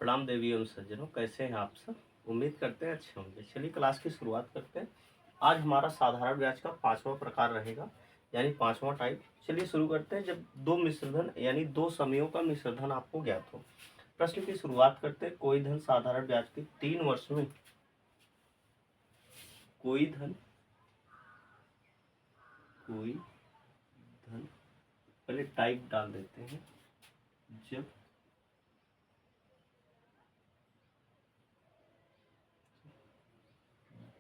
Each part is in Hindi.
प्रणाम देवी एवं सज्जनों, कैसे हैं आप सब। उम्मीद करते हैं अच्छे होंगे। चलिए क्लास की शुरुआत करते हैं। आज हमारा साधारण ब्याज का 5वां प्रकार रहेगा, यानी 5वां टाइप। चलिए शुरू करते हैं। जब दो मिश्रधन यानी दो समयों का मिश्रधन आपको ज्ञात हो। प्रश्न की शुरुआत करते हैं। कोई धन साधारण ब्याज के 3 वर्ष में, कोई धन पहले टाइप डाल देते हैं। जब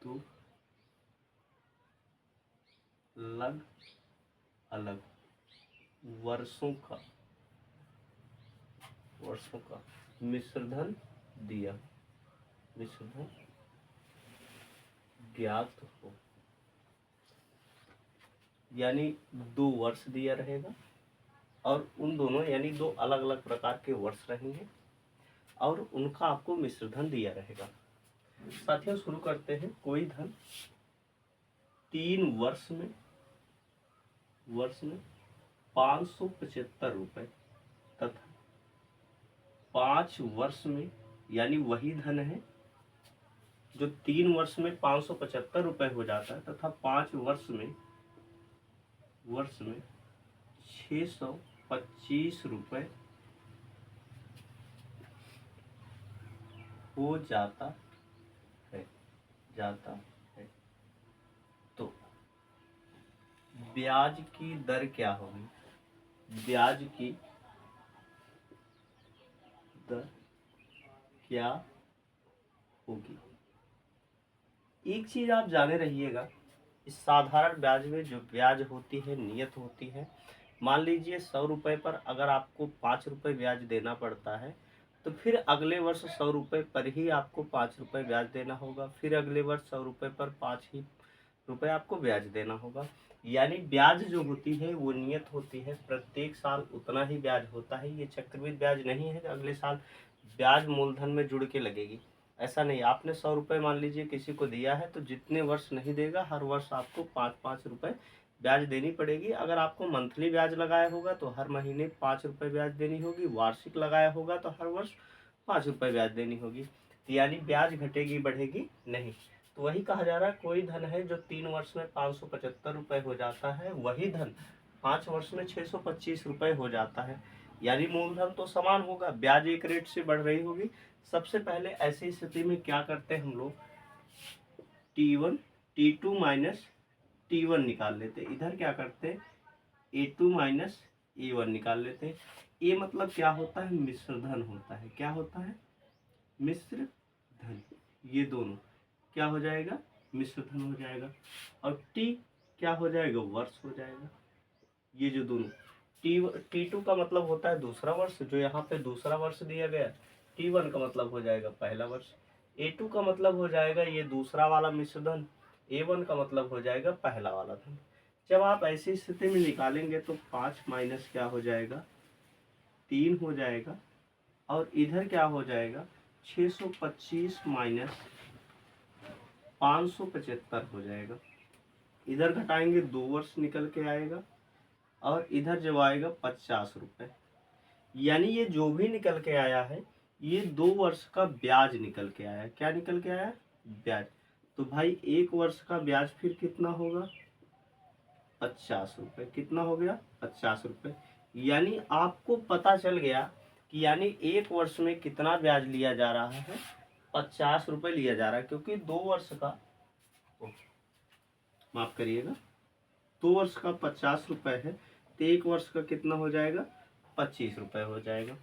दो अलग अलग वर्षों का मिश्रधन दिया, मिश्रधन ज्ञात हो, यानी 2 वर्ष दिया रहेगा और उन दोनों यानी दो अलग अलग प्रकार के वर्ष रहेंगे और उनका आपको मिश्रधन दिया रहेगा। साथियों शुरू करते हैं। कोई धन 3 वर्ष में 575 रुपए तथा 5 वर्ष में, यानी वही धन है जो 3 वर्ष में 575 रुपए हो जाता है तथा 5 वर्ष में 625 रुपए हो जाता है। तो ब्याज की दर क्या होगी? ब्याज की दर क्या होगी? एक चीज आप जाने रहिएगा, इस साधारण ब्याज में जो ब्याज होती है नियत होती है। मान लीजिए 100 रुपए पर अगर आपको 5 रुपए ब्याज देना पड़ता है तो फिर अगले वर्ष 100 रुपए पर ही आपको 5 रुपए ब्याज देना होगा, फिर अगले वर्ष 100 रुपए पर 5 ही रुपए आपको ब्याज देना होगा। यानी ब्याज जो होती है वो नियत होती है, प्रत्येक साल उतना ही ब्याज होता है। ये चक्रवृद्धि ब्याज नहीं है कि अगले साल ब्याज मूलधन में जुड़ के लगेगी, ऐसा नहीं। आपने 100 रुपये मान लीजिए किसी को दिया है तो जितने वर्ष नहीं देगा हर वर्ष आपको 5-5 रुपये ब्याज देनी पड़ेगी। अगर आपको मंथली ब्याज लगाया होगा तो हर महीने 5 रुपये ब्याज देनी होगी, वार्षिक लगाया होगा तो हर वर्ष 5 रुपये ब्याज देनी होगी। यानी ब्याज घटेगी बढ़ेगी नहीं। तो वही कहा जा रहा है, कोई धन है जो 3 वर्ष में 575 रुपये हो जाता है, वही धन 5 वर्ष में 625 रुपये हो जाता है। यानी मूलधन तो समान होगा, ब्याज एक रेट से बढ़ रही होगी। सबसे पहले ऐसी स्थिति में क्या करते हैं हम लोग, T1 T2 माइनस T1 निकाल लेते। इधर क्या करते हैं, A2 माइनस A1 निकाल लेते हैं। ए मतलब क्या होता है, मिश्रधन होता है। क्या होता है, मिश्रधन। ये दोनों क्या हो जाएगा, मिश्रधन हो जाएगा। और टी क्या हो जाएगा, वर्ष हो जाएगा। ये जो दोनों T2 का मतलब होता है दूसरा वर्ष, जो यहाँ पे दूसरा वर्ष दिया गया। T1 का मतलब हो जाएगा पहला वर्ष। A2 का मतलब हो जाएगा ये दूसरा वाला मिश्रधन। A1 का मतलब हो जाएगा पहला वाला धन। जब आप ऐसी स्थिति में निकालेंगे तो 5 माइनस क्या हो जाएगा, 3 हो जाएगा। और इधर क्या हो जाएगा, 625 माइनस 575 हो जाएगा। इधर घटाएंगे 2 वर्ष निकल के आएगा और इधर जब आएगा 50 रुपये। यानी ये जो भी निकल के आया है ये 2 वर्ष का ब्याज निकल के आया है। क्या निकल के आया है, ब्याज। तो भाई 1 वर्ष का ब्याज फिर कितना होगा, 50 रुपये। कितना हो गया, 50 रुपये। यानी आपको पता चल गया कि यानी 1 वर्ष में कितना ब्याज लिया जा रहा है, 50 रुपये लिया जा रहा है। क्योंकि 2 वर्ष का, माफ करिएगा, 2 वर्ष का 50 रुपये है तो 1 वर्ष का कितना हो जाएगा, 25 रुपये हो जाएगा।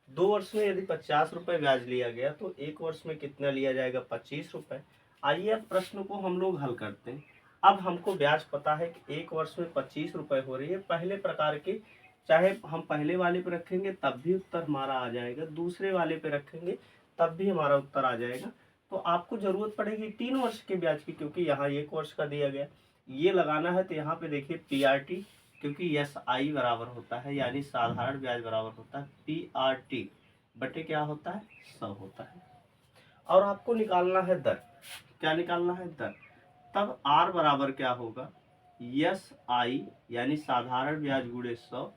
2 वर्ष में यदि 50 रुपये ब्याज लिया गया तो 1 वर्ष में कितना लिया जाएगा, 25 रुपये। आइए अब प्रश्न को हम लोग हल करते हैं। अब हमको ब्याज पता है कि 1 वर्ष में 25 रुपये हो रही है। पहले प्रकार के, चाहे हम पहले वाले पे रखेंगे तब भी उत्तर हमारा आ जाएगा, दूसरे वाले पे रखेंगे तब भी हमारा उत्तर आ जाएगा। तो आपको जरूरत पड़ेगी 3 वर्ष के ब्याज की, क्योंकि यहाँ 1 वर्ष का दिया गया। ये लगाना है तो यहाँ पे देखिए PRT, क्योंकि SI बराबर होता है, यानी साधारण ब्याज बराबर होता है PRT बटे क्या होता है, 100 होता है। और आपको निकालना है दर। क्या निकालना है, दर। तब R बराबर क्या होगा, SI यानी साधारण ब्याज गुणे 100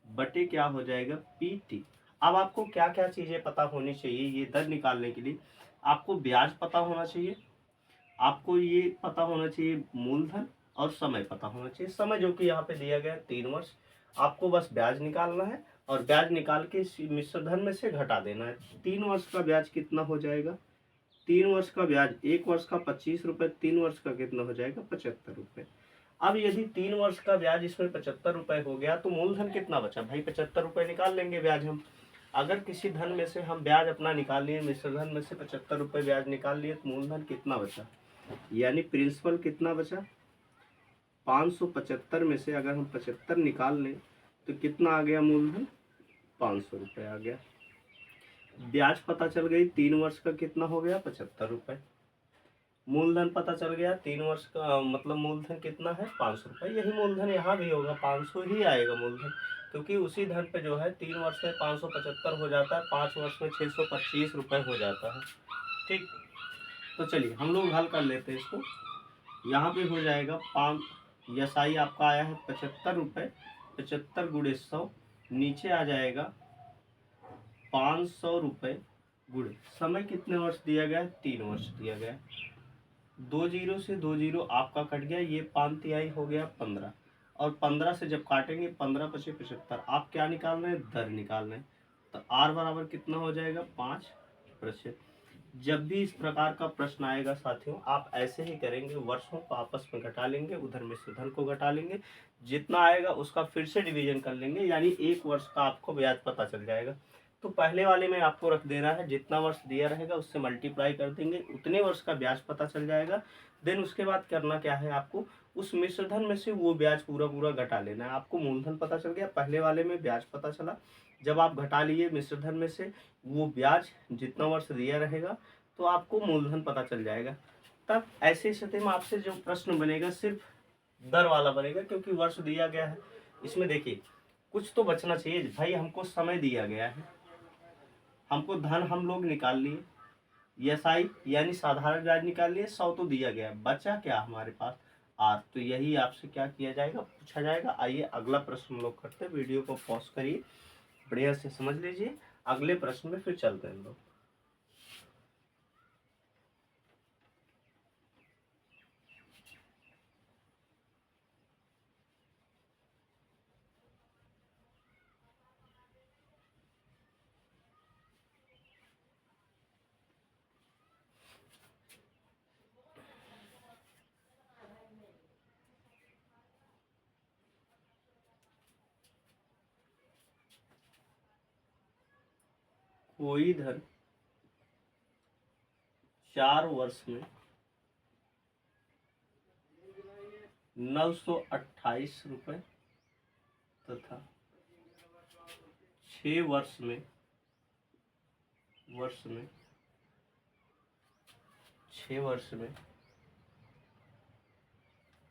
बटे क्या हो जाएगा, PT। अब आपको क्या क्या चीज़ें पता होनी चाहिए ये दर निकालने के लिए? आपको ब्याज पता होना चाहिए, आपको ये पता होना चाहिए मूलधन, और समय पता होना चाहिए। समय जो कि यहाँ पे दिया गया है 3 वर्ष, आपको बस ब्याज निकालना है और ब्याज निकाल के मिश्रधन में से घटा देना है। 3 वर्ष का ब्याज कितना हो जाएगा? 3 वर्ष का ब्याज, 1 वर्ष का 25 रुपये, 3 वर्ष का कितना हो जाएगा? 75 रुपये। अब यदि 3 वर्ष का ब्याज इसमें 75 रुपये हो गया तो मूलधन कितना बचा? भाई 75 रुपये निकाल लेंगे ब्याज हम। अगर किसी धन में से हम ब्याज अपना निकाल लिए, मिश्रधन में से 75 रुपये ब्याज निकाल लिए, तो मूलधन कितना बचा? यानी प्रिंसिपल कितना बचा? 575 में से अगर हम 75 निकाल लें तो कितना आ गया मूलधन? 500 रुपये आ गया। ब्याज पता चल गई, 3 वर्ष का कितना हो गया? 75 रुपये। मूलधन पता चल गया, 3 वर्ष का मतलब मूलधन कितना है? 500 रुपये। यही मूलधन यहाँ भी होगा, 500 ही आएगा मूलधन, क्योंकि उसी धन पे जो है 3 वर्ष में 575 हो जाता है, 5 वर्ष में 625 रुपये हो जाता है। ठीक, तो चलिए हम लोग हल कर लेते हैं इसको। यहाँ पे हो जाएगा 5, यसाई आपका आया है 75 रुपये, 75 गुणे 100, नीचे आ जाएगा 500 रुपये गुणे समय। कितने वर्ष दिया गया है? 3 वर्ष दिया गया है। 2 जीरो से 2 जीरो आपका कट गया, ये 5 तिहाई हो गया 15, और 15 से जब काटेंगे 15 पचे 75। आप क्या निकाल रहे हैं? दर निकाल रहे हैं। तो आर बराबर कितना हो जाएगा? 5%। जब भी इस प्रकार का प्रश्न आएगा साथियों, आप ऐसे ही करेंगे, वर्षों को आपस में घटा लेंगे, उधर मिश्रधन को घटा लेंगे, जितना आएगा उसका फिर से डिवीजन कर लेंगे, यानी 1 वर्ष का आपको ब्याज पता चल जाएगा। तो पहले वाले में आपको रख देना है, जितना वर्ष दिया रहेगा उससे मल्टीप्लाई कर देंगे, उतने वर्ष का ब्याज पता चल जाएगा। देन उसके बाद करना क्या है आपको? उस मिश्रधन में से वो ब्याज पूरा पूरा घटा लेना है। आपको मूलधन पता चल गया, पहले वाले में ब्याज पता चला, जब आप घटा लिए मिश्रधन में से वो ब्याज जितना वर्ष दिया रहेगा तो आपको मूलधन पता चल जाएगा। तब ऐसी स्थिति में आपसे जो प्रश्न बनेगा सिर्फ दर वाला बनेगा, क्योंकि वर्ष दिया गया है। इसमें देखिए कुछ तो बचना चाहिए भाई, हमको समय दिया गया है, हमको धन हम लोग निकाल लिए, एसआई यानी साधारण ब्याज निकाल लिए, 100 तो दिया गया, बचा क्या हमारे पास? आर। तो यही आपसे क्या किया जाएगा? पूछा जाएगा। आइए अगला प्रश्न हम लोग करते हैं। वीडियो को पॉज करिए, बढ़िया से समझ लीजिए, अगले प्रश्न में फिर चलते हैं हम लोग। कोई धन 4 वर्ष में 928 रुपये तथा 6 वर्ष में 6 वर्ष में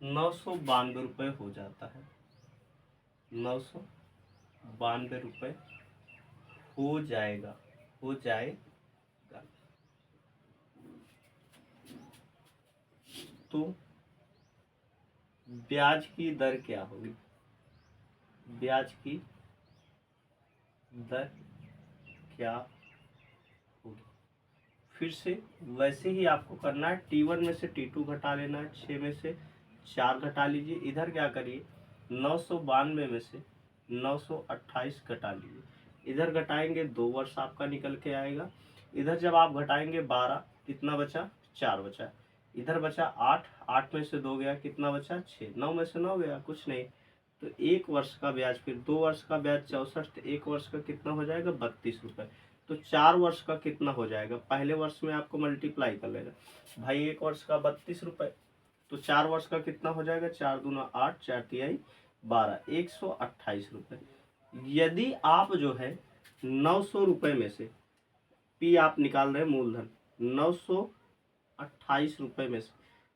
992 रुपये हो जाता है। 992 रुपये हो जाएगा, हो जाएगा। तो ब्याज की दर क्या होगी? ब्याज की दर क्या होगी? फिर से वैसे ही आपको करना है, T1 में से T2 घटा लेना है, 6 में से 4 घटा लीजिए। इधर क्या करिए, 992 में से 928 घटा लीजिए। इधर घटाएंगे 2 वर्ष आपका निकल के आएगा। इधर जब आप घटाएंगे 12, कितना बचा? 4 बचा। इधर बचा 8, 8 में से 2 गया, कितना बचा? 6, 9 में से 9 गया, कुछ नहीं। तो 1 वर्ष का ब्याज, फिर 2 वर्ष का ब्याज 64, तो 1 वर्ष का कितना हो जाएगा? 32 रुपये। तो 4 वर्ष का कितना हो जाएगा? पहले वर्ष में आपको मल्टीप्लाई कर लेना भाई, 1 वर्ष का 32 रुपये, तो 4 वर्ष का कितना हो जाएगा? 4 दूना 8, 4 तिहाई 12, 128 रुपये। यदि आप जो है 900 रुपये में से पी आप निकाल रहे हैं मूलधन, 928 रुपये में से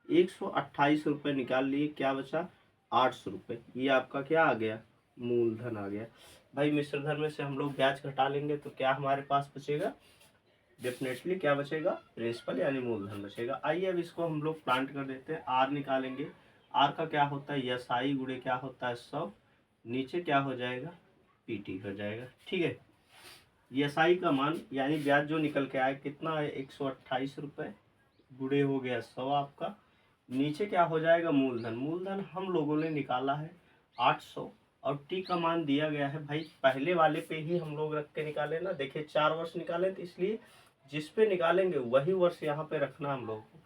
128 रुपये निकाल लिए, क्या बचा? 800 रुपये। ये आपका क्या आ गया? मूलधन आ गया। भाई मिश्रधन में से हम लोग ब्याज घटा लेंगे तो क्या हमारे पास बचेगा? डेफिनेटली क्या बचेगा? प्रिंसिपल यानी मूलधन बचेगा। आइए अब इसको हम लोग प्लांट कर देते हैं। आर निकालेंगे, आर का क्या होता है? यसाई गुणे क्या होता है? 100, नीचे क्या हो जाएगा? पीटी हो जाएगा। ठीक है, ESI का मान यानी ब्याज जो निकल के आया कितना है 128 रुपये, गुणे हो गया 100 आपका। नीचे क्या हो जाएगा मूलधन, मूलधन हम लोगों ने निकाला है 800 और टी का मान दिया गया है भाई पहले वाले पे ही हम लोग रख के निकाले ना। देखिए 4 वर्ष निकाले तो इसलिए जिस पे निकालेंगे वही वर्ष यहाँ पे रखना हम लोग को,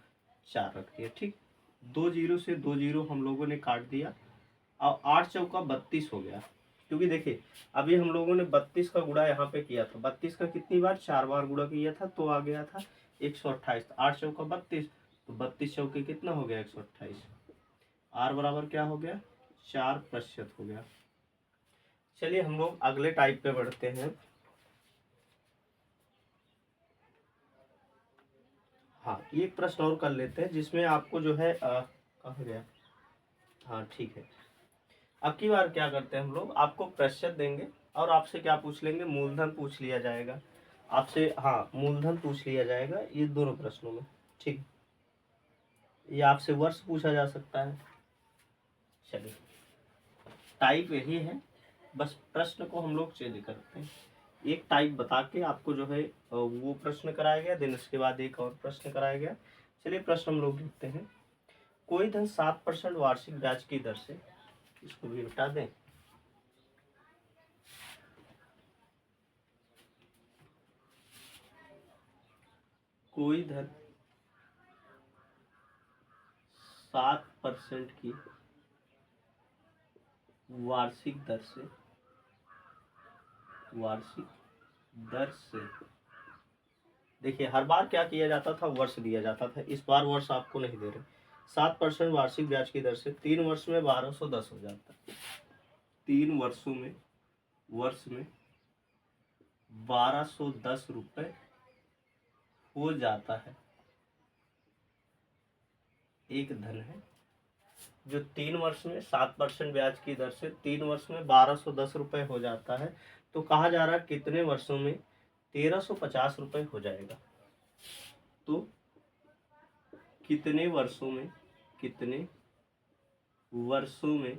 4 रख दिया ठीक। 2 जीरो से 2 जीरो हम लोगों ने काट दिया और 8 चौका 32 हो गया। क्योंकि देखिए अभी हम लोगों ने 32 का गुणा यहाँ पे किया था, 32 का कितनी बार 4 बार गुणा किया था तो आ गया था 128। 8 चौका 32, तो 32 चौके कितना हो गया 128। आर बराबर क्या हो गया 4% हो गया। चलिए हम लोग अगले टाइप पे बढ़ते हैं। हाँ ये प्रश्न और कर लेते हैं जिसमें आपको जो है कहाँ गया, हाँ ठीक है। अब की बार क्या करते हैं हम लोग, आपको प्रतिशत देंगे और आपसे क्या पूछ लेंगे, मूलधन पूछ लिया जाएगा आपसे। हाँ मूलधन पूछ लिया जाएगा ये दोनों प्रश्नों में ठीक। ये आपसे वर्ष पूछा जा सकता है। चलिए टाइप यही है, बस प्रश्न को हम लोग चेंज करते हैं। एक टाइप बता के आपको जो है वो प्रश्न कराया गया, देन उसके बाद एक और प्रश्न कराया गया। चलिए प्रश्न हम लोग लिखते हैं। कोई धन 7% वार्षिक ब्याज की दर से, इसको भी हटा दें, कोई धन 7% की वार्षिक दर से, वार्षिक दर से, देखिए हर बार क्या किया जाता था, वर्ष दिया जाता था, इस बार वर्ष आपको नहीं दे रहे। 7% वार्षिक ब्याज की दर से 3 वर्ष में 1210 हो जाता है। 3 वर्षों में, वर्ष में 1210 रुपये हो जाता है। एक धन है जो 3 वर्ष में 7% ब्याज की दर से 3 वर्ष में 1210 रुपये हो जाता है। तो कहा जा रहा है कितने वर्षों में 1350 रुपये हो जाएगा। तो कितने वर्षों में, कितने वर्षों में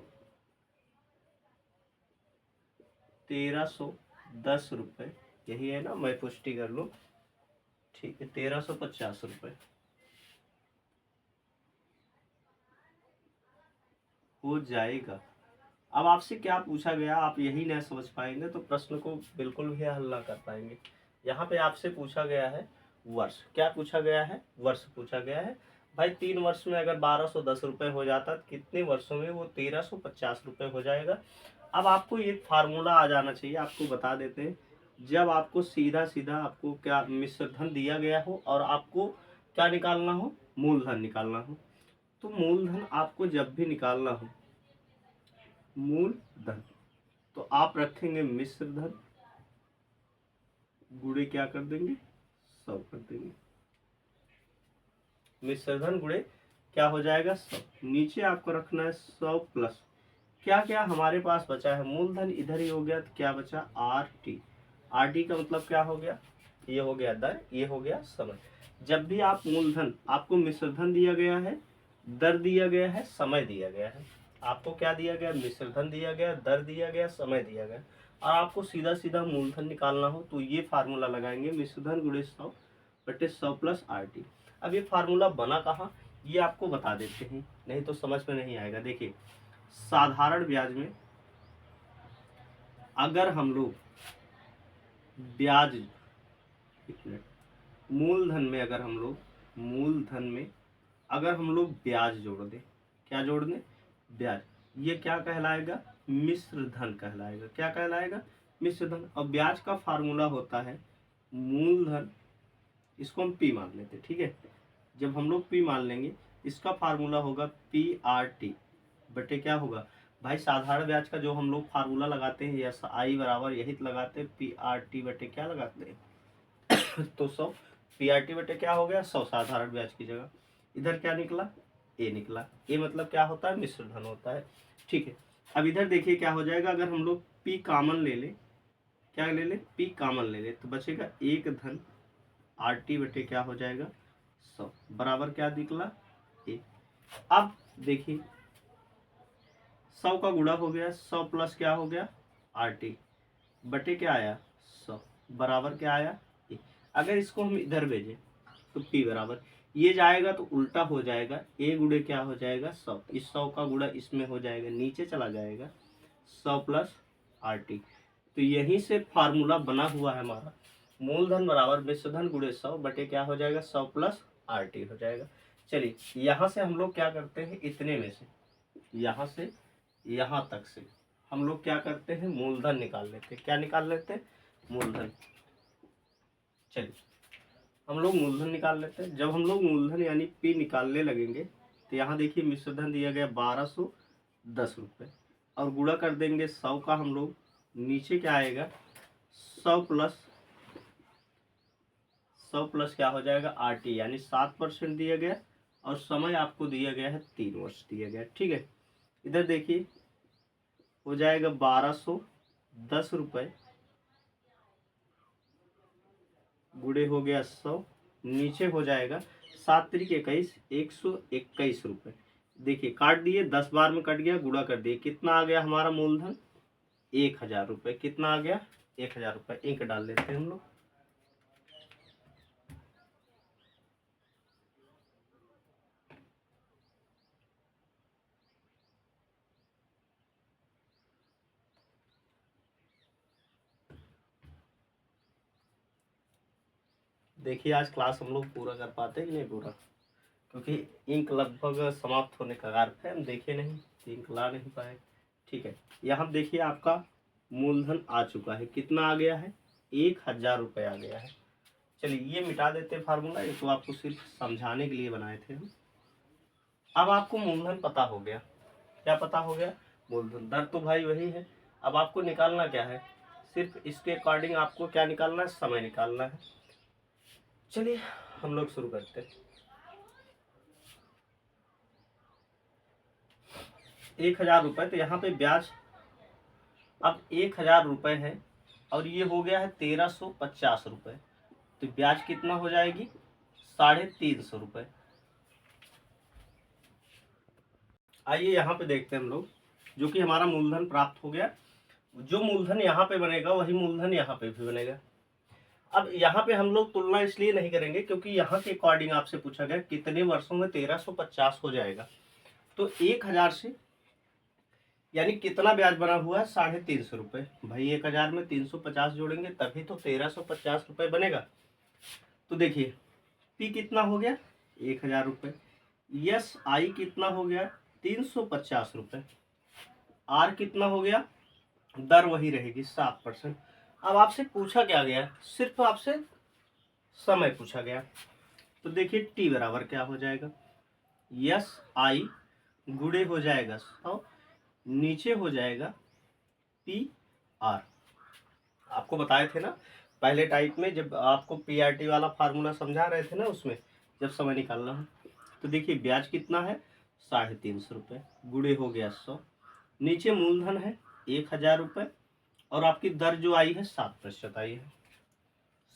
1310 रुपये, यही है ना, मैं पुष्टि कर लूँ ठीक है, 1350 रुपये हो जाएगा। अब आपसे क्या पूछा गया, आप यही नहीं समझ पाएंगे तो प्रश्न को बिल्कुल भी हल ना कर पाएंगे। यहाँ पे आपसे पूछा गया है वर्ष, क्या पूछा गया है, वर्ष पूछा गया है। भाई 3 वर्ष में अगर 1210 रुपये हो जाता तो कितने वर्षों में वो 1350 रुपये हो जाएगा। अब आपको ये फार्मूला आ जाना चाहिए, आपको बता देते हैं। जब आपको सीधा सीधा आपको क्या मिश्र धन दिया गया हो और आपको क्या निकालना हो, मूलधन निकालना हो, तो मूलधन आपको जब भी निकालना हो, मूलधन, तो आप रखेंगे मिश्र धन, गुणे क्या कर देंगे 100 कर देंगे। मिश्र धन गुणे क्या हो जाएगा 100, नीचे आपको रखना है 100 प्लस क्या क्या हमारे पास बचा है, मूलधन इधर ही हो गया तो क्या बचा RT। RT का मतलब क्या हो गया, ये हो गया दर, ये हो गया समय। जब भी आप मूलधन, आपको मिश्र धन दिया गया है, दर दिया गया है, समय दिया गया है। आपको क्या दिया गया, मिश्र धन दिया गया, दर दिया गया, समय दिया गया, और आपको सीधा सीधा मूलधन निकालना हो तो ये फार्मूला लगाएंगे, मिश्र धन गुणे 100 बटे 100 प्लस RT। अब ये फार्मूला बना कहाँ, ये आपको बता देते हैं, नहीं तो समझ में नहीं आएगा। देखिए साधारण ब्याज में अगर हम लोग ब्याज, मूलधन में अगर हम लोग, मूलधन में अगर हम लोग ब्याज जोड़ दें, क्या जोड़ दें, ब्याज, ये क्या कहलाएगा, मिश्र धन कहलाएगा। क्या कहलाएगा, मिश्र धन। और ब्याज का फार्मूला होता है मूलधन, इसको हम P मान लेते हैं ठीक है। जब हम लोग P मान लेंगे, इसका फार्मूला होगा PRT बटे क्या होगा भाई, साधारण ब्याज का जो हम लोग फार्मूला लगाते हैं SI बराबर यही तो लगाते हैं, PRT बटे क्या लगाते हैं तो 100, PRT बटे क्या हो गया 100 साधारण ब्याज की जगह, इधर क्या निकला A निकला। A मतलब क्या होता है, मिश्र धन होता है ठीक है। अब इधर देखिए क्या हो जाएगा, अगर हम लोग P कॉमन ले ले, क्या ले ले, P कॉमन ले ले तो बचेगा एक धन RT बटे क्या हो जाएगा 100 बराबर क्या निकला A। अब देखिए 100 का गुणा हो गया, 100 प्लस क्या हो गया RT बटे क्या आया 100, बराबर क्या आया ए। अगर इसको हम इधर भेजें तो p बराबर, ये जाएगा तो उल्टा हो जाएगा, a गुणे क्या हो जाएगा 100, इस 100 का गुणा इसमें हो जाएगा, नीचे चला जाएगा 100 प्लस RT। तो यहीं से फार्मूला बना हुआ है हमारा, मूलधन बराबर मिश्रधन गुणे 100 बटे क्या हो जाएगा 100 प्लस RT हो जाएगा। चलिए यहाँ से हम लोग क्या करते हैं, इतने में से यहाँ से यहाँ तक से हम लोग क्या करते हैं, मूलधन निकाल लेते हैं। क्या निकाल लेते हैं, मूलधन। चलिए हम लोग मूलधन निकाल लेते हैं। जब हम लोग मूलधन यानी P निकालने लगेंगे तो यहाँ देखिए मिश्रधन दिया गया 1210 रुपये, और गुणा कर देंगे 100 का हम लोग, नीचे क्या आएगा 100 प्लस क्या हो जाएगा RT, यानी 7% दिया गया, और समय आपको दिया गया है 3 वर्ष दिया गया। ठीक है, इधर देखिए हो जाएगा 1210 रुपये गुणे हो गया 100, नीचे हो जाएगा 7 त्रिक 21, 121 रुपये। देखिए काट दिए, 10 बार में कट गया, गुणा कर दिए, कितना आ गया हमारा मूलधन 1000 रुपये। कितना आ गया 1000 रुपये। एक डाल देते हैं हम लोग। देखिए आज क्लास हम लोग पूरा कर पाते हैं कि नहीं पूरा, क्योंकि इंक लगभग समाप्त होने का कगार पे, हम देखे नहीं तो इंक ला नहीं पाए। ठीक है, यहाँ देखिए आपका मूलधन आ चुका है, कितना आ गया है 1000 रुपये आ गया है। चलिए ये मिटा देते हैं फार्मूला, ये तो आपको सिर्फ समझाने के लिए बनाए थे हम। अब आपको मूलधन पता हो गया, क्या पता हो गया, मूलधन। दर तो भाई वही है। अब आपको निकालना क्या है, सिर्फ इसके अकॉर्डिंग आपको क्या निकालना है, समय निकालना है। चलिए हम लोग शुरू करते हैं। 1000 रुपये, तो यहाँ पे ब्याज अब 1000 रुपये है, और ये हो गया है 1350 रुपये, तो ब्याज कितना हो जाएगी 350 रुपये। आइए यहाँ पे देखते हैं हम लोग, जो कि हमारा मूलधन प्राप्त हो गया। जो मूलधन यहाँ पे बनेगा वही मूलधन यहाँ पे भी बनेगा। अब यहाँ पे हम लोग तुलना इसलिए नहीं करेंगे क्योंकि यहाँ के अकॉर्डिंग आपसे पूछा गया कितने वर्षों में 1350 हो जाएगा, तो 1000 से यानी कितना ब्याज बना हुआ है 350 रुपये। भाई 1000 में 350 जोड़ेंगे तभी तो 1350 रुपये बनेगा। तो देखिए पी कितना हो गया 1000 रुपये, यस आई कितना हो गया 350 रुपये, आर कितना हो गया, दर वही रहेगी 7%। अब आपसे पूछा क्या गया, सिर्फ आपसे समय पूछा गया। तो देखिए टी बराबर क्या हो जाएगा, यस आई गुणे हो जाएगा 100, नीचे हो जाएगा पी आर। आपको बताए थे ना पहले टाइप में, जब आपको PRT वाला फार्मूला समझा रहे थे ना, उसमें जब समय निकालना है। तो देखिए ब्याज कितना है 350 रुपये, गुणे हो गया 100, नीचे मूलधन है 1000 रुपये, और आपकी दर जो आई है 7% आई है।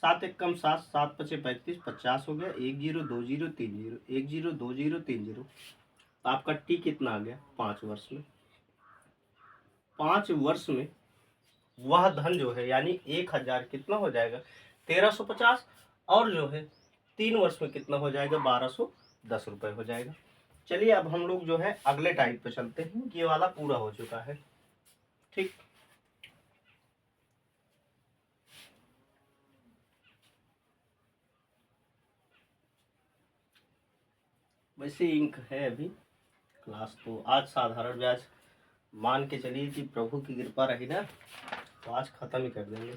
7 एक कम 7, 7 पचे 35, 50 हो गया, 102030, 102030। आपका टी कितना आ गया 5 वर्ष में। 5 वर्ष में वह धन जो है यानी 1000 कितना हो जाएगा 1350, और जो है 3 वर्ष में कितना हो जाएगा 1210 रुपये हो जाएगा। चलिए अब हम लोग जो है अगले टाइप पे चलते हैं, ये वाला पूरा हो चुका है। ठीक, वैसे इंक है अभी, क्लास तो आज साधारण ब्याज मान के चलिए कि प्रभु की कृपा रही ना, तो आज खत्म ही कर देंगे।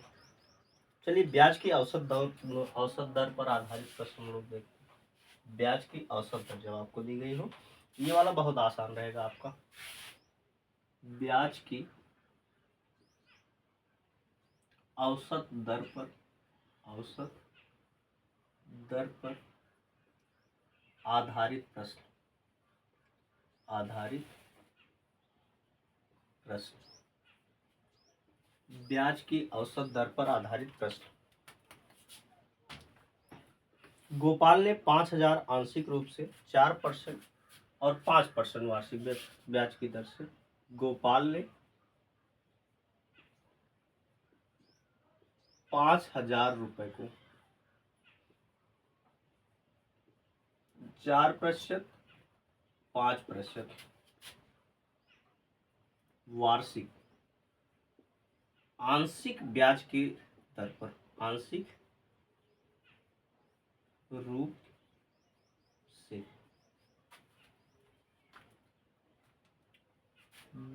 चलिए ब्याज की औसत दर पर आधारित प्रश्न हम लोग देखते हैं। ब्याज की औसत दर जब आपको दी गई हो, ये वाला बहुत आसान रहेगा आपका। ब्याज की औसत दर पर आधारित प्रश्न, ब्याज की औसत दर पर आधारित प्रश्न। गोपाल ने 5000 आंशिक रूप से 4% और 5% वार्षिक ब्याज की दर से, गोपाल ने 5,000 रुपए को 4%, 5% वार्षिक आंशिक ब्याज की दर पर, आंशिक रूप से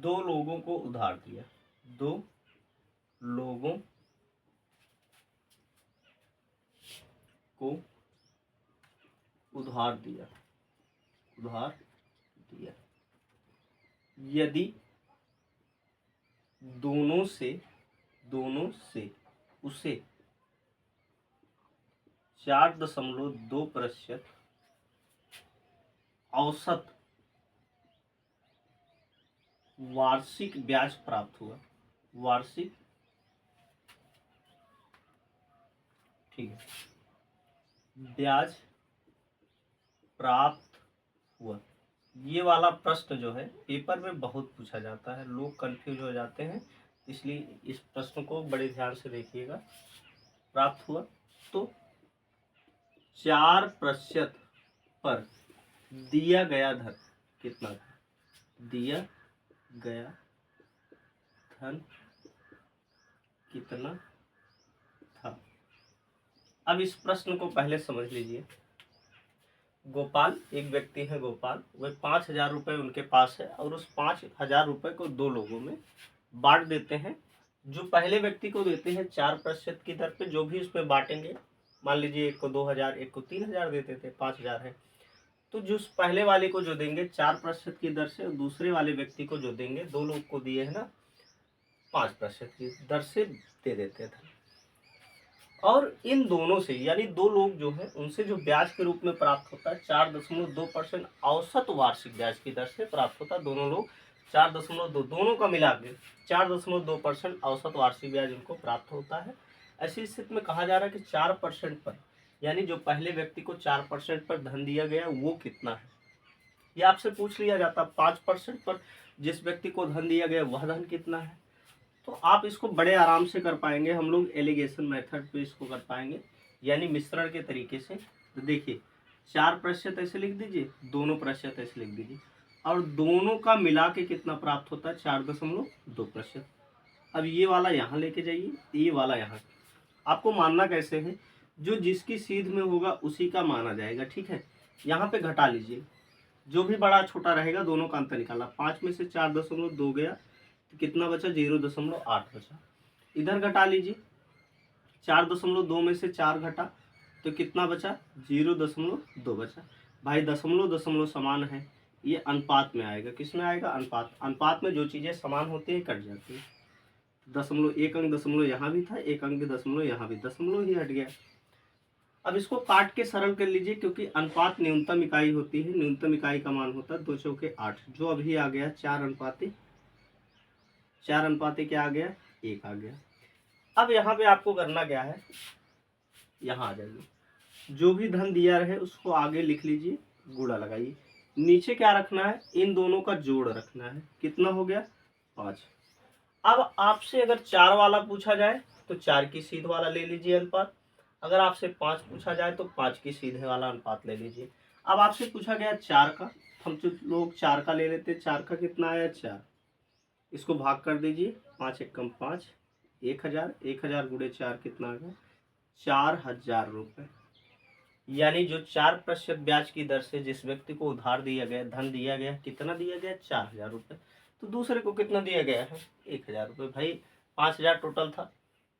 दो लोगों को उधार दिया, दो लोगों को उधार दिया, उधार दिया। यदि दोनों से उसे 4.2% औसत वार्षिक ब्याज प्राप्त हुआ, वार्षिक, ठीक है, ब्याज प्राप्त हुआ। ये वाला प्रश्न जो है पेपर में बहुत पूछा जाता है, लोग कंफ्यूज हो जाते हैं, इसलिए इस प्रश्न को बड़े ध्यान से देखिएगा। प्राप्त हुआ तो 4% पर दिया गया धन कितना था, दिया गया धन कितना था। अब इस प्रश्न को पहले समझ लीजिए। गोपाल, एक व्यक्ति है गोपाल, वह 5,000 रुपये उनके पास है और उस 5,000 रुपये को दो लोगों में बांट देते हैं। जो पहले व्यक्ति को देते हैं 4% की दर पे, जो भी उसमें बांटेंगे, मान लीजिए एक को 2,000, एक को 3,000 देते थे, 5,000 है, तो जो पहले वाले को जो देंगे 4% की दर से, और दूसरे वाले व्यक्ति को जो देंगे, दो लोग को दिए है ना 5% की दर से दे देते थे। और इन दोनों से, यानी दो लोग जो है उनसे जो ब्याज के रूप में प्राप्त होता है 4.2% औसत वार्षिक ब्याज की दर से प्राप्त होता है। दोनों लोग 4.2, दोनों का मिला के 4.2% औसत वार्षिक ब्याज उनको प्राप्त होता है। ऐसी स्थिति में कहा जा रहा है कि 4% पर, यानी जो पहले व्यक्ति को 4% पर धन दिया गया वो कितना है, ये आपसे पूछ लिया जाता। 5% पर जिस व्यक्ति को धन दिया गया वह धन कितना है, तो आप इसको बड़े आराम से कर पाएंगे। हम लोग एलिगेशन मेथड पे इसको कर पाएंगे, यानी मिश्रण के तरीके से। तो देखिए 4% ऐसे लिख दीजिए, दोनों प्रतिशत ऐसे लिख दीजिए, और दोनों का मिला के कितना प्राप्त होता है 4.2%। अब ये वाला यहाँ लेके जाइए, ये वाला यहाँ। आपको मानना कैसे है, जो जिसकी सीध में होगा उसी का माना जाएगा, ठीक है। यहाँ पे घटा लीजिए, जो भी बड़ा छोटा रहेगा दोनों का अंतर निकाला, 5 में से 4.2 गया तो कितना बचा, 0.8 बचा। इधर घटा लीजिए, 4.2 में से 4 घटा तो कितना बचा, 0.2 बचा। भाई दशमलव दशमलव समान है, ये अनुपात में आएगा, किस में आएगा, अनुपात। अनुपात में जो चीज़ें समान होती है कट जाती है। दशमलव, एक अंक दशमलव यहाँ भी था, एक अंक दशमलव यहाँ भी, दशमलव ही हट गया। अब इसको काट के सरल कर लीजिए, क्योंकि अनुपात न्यूनतम इकाई होती है, न्यूनतम इकाई का मान होता है 2 चौके 8, जो अभी आ गया 4 अनुपाते क्या आ गया, 1 आ गया। अब यहाँ पे आपको करना क्या है, यहाँ आ जाइए, जो भी धन दिया रहे उसको आगे लिख लीजिए, गुणा लगाइए। नीचे क्या रखना है, इन दोनों का जोड़ रखना है, कितना हो गया 5। अब आपसे अगर 4 वाला पूछा जाए तो 4 की सीध वाला ले लीजिए अनुपात। अगर आपसे 5 पूछा जाए तो 5 की सीधे वाला अनुपात ले लीजिए। अब आपसे पूछा गया 4 का, हम जो लोग 4 का ले लेते, 4 का कितना आया 4, इसको भाग कर दीजिए, 5 एकम 5, 1,000, 1,000 गुणे 4 कितना आ गया, 4,000 रुपये। यानी जो 4% ब्याज की दर से जिस व्यक्ति को उधार दिया गया, धन दिया गया, कितना दिया गया 4,000 रुपये, तो दूसरे को कितना दिया गया है 1,000 रुपये। भाई 5,000 टोटल था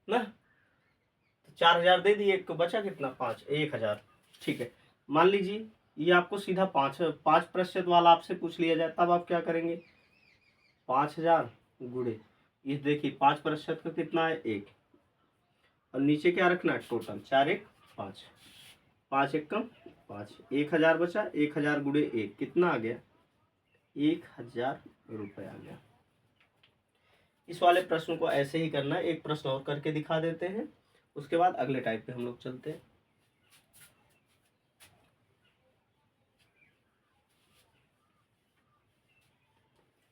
ना, तो 4,000 दे दिए, एक को बचा कितना 5, 1,000, ठीक है। मान लीजिए ये आपको सीधा 5% वाला आपसे पूछ लिया जाए, तब आप क्या करेंगे, 5,000 गुणे, ये देखिए 5% का कितना है 1, और नीचे क्या रखना है टोटल, 4 1 5, 5 एकम 5, 1,000 बचा, 1,000 गुणे 1 कितना आ गया, 1,000 रुपये आ गया। इस वाले प्रश्न को ऐसे ही करना है। एक प्रश्न और करके दिखा देते हैं, उसके बाद अगले टाइप पे हम लोग चलते हैं।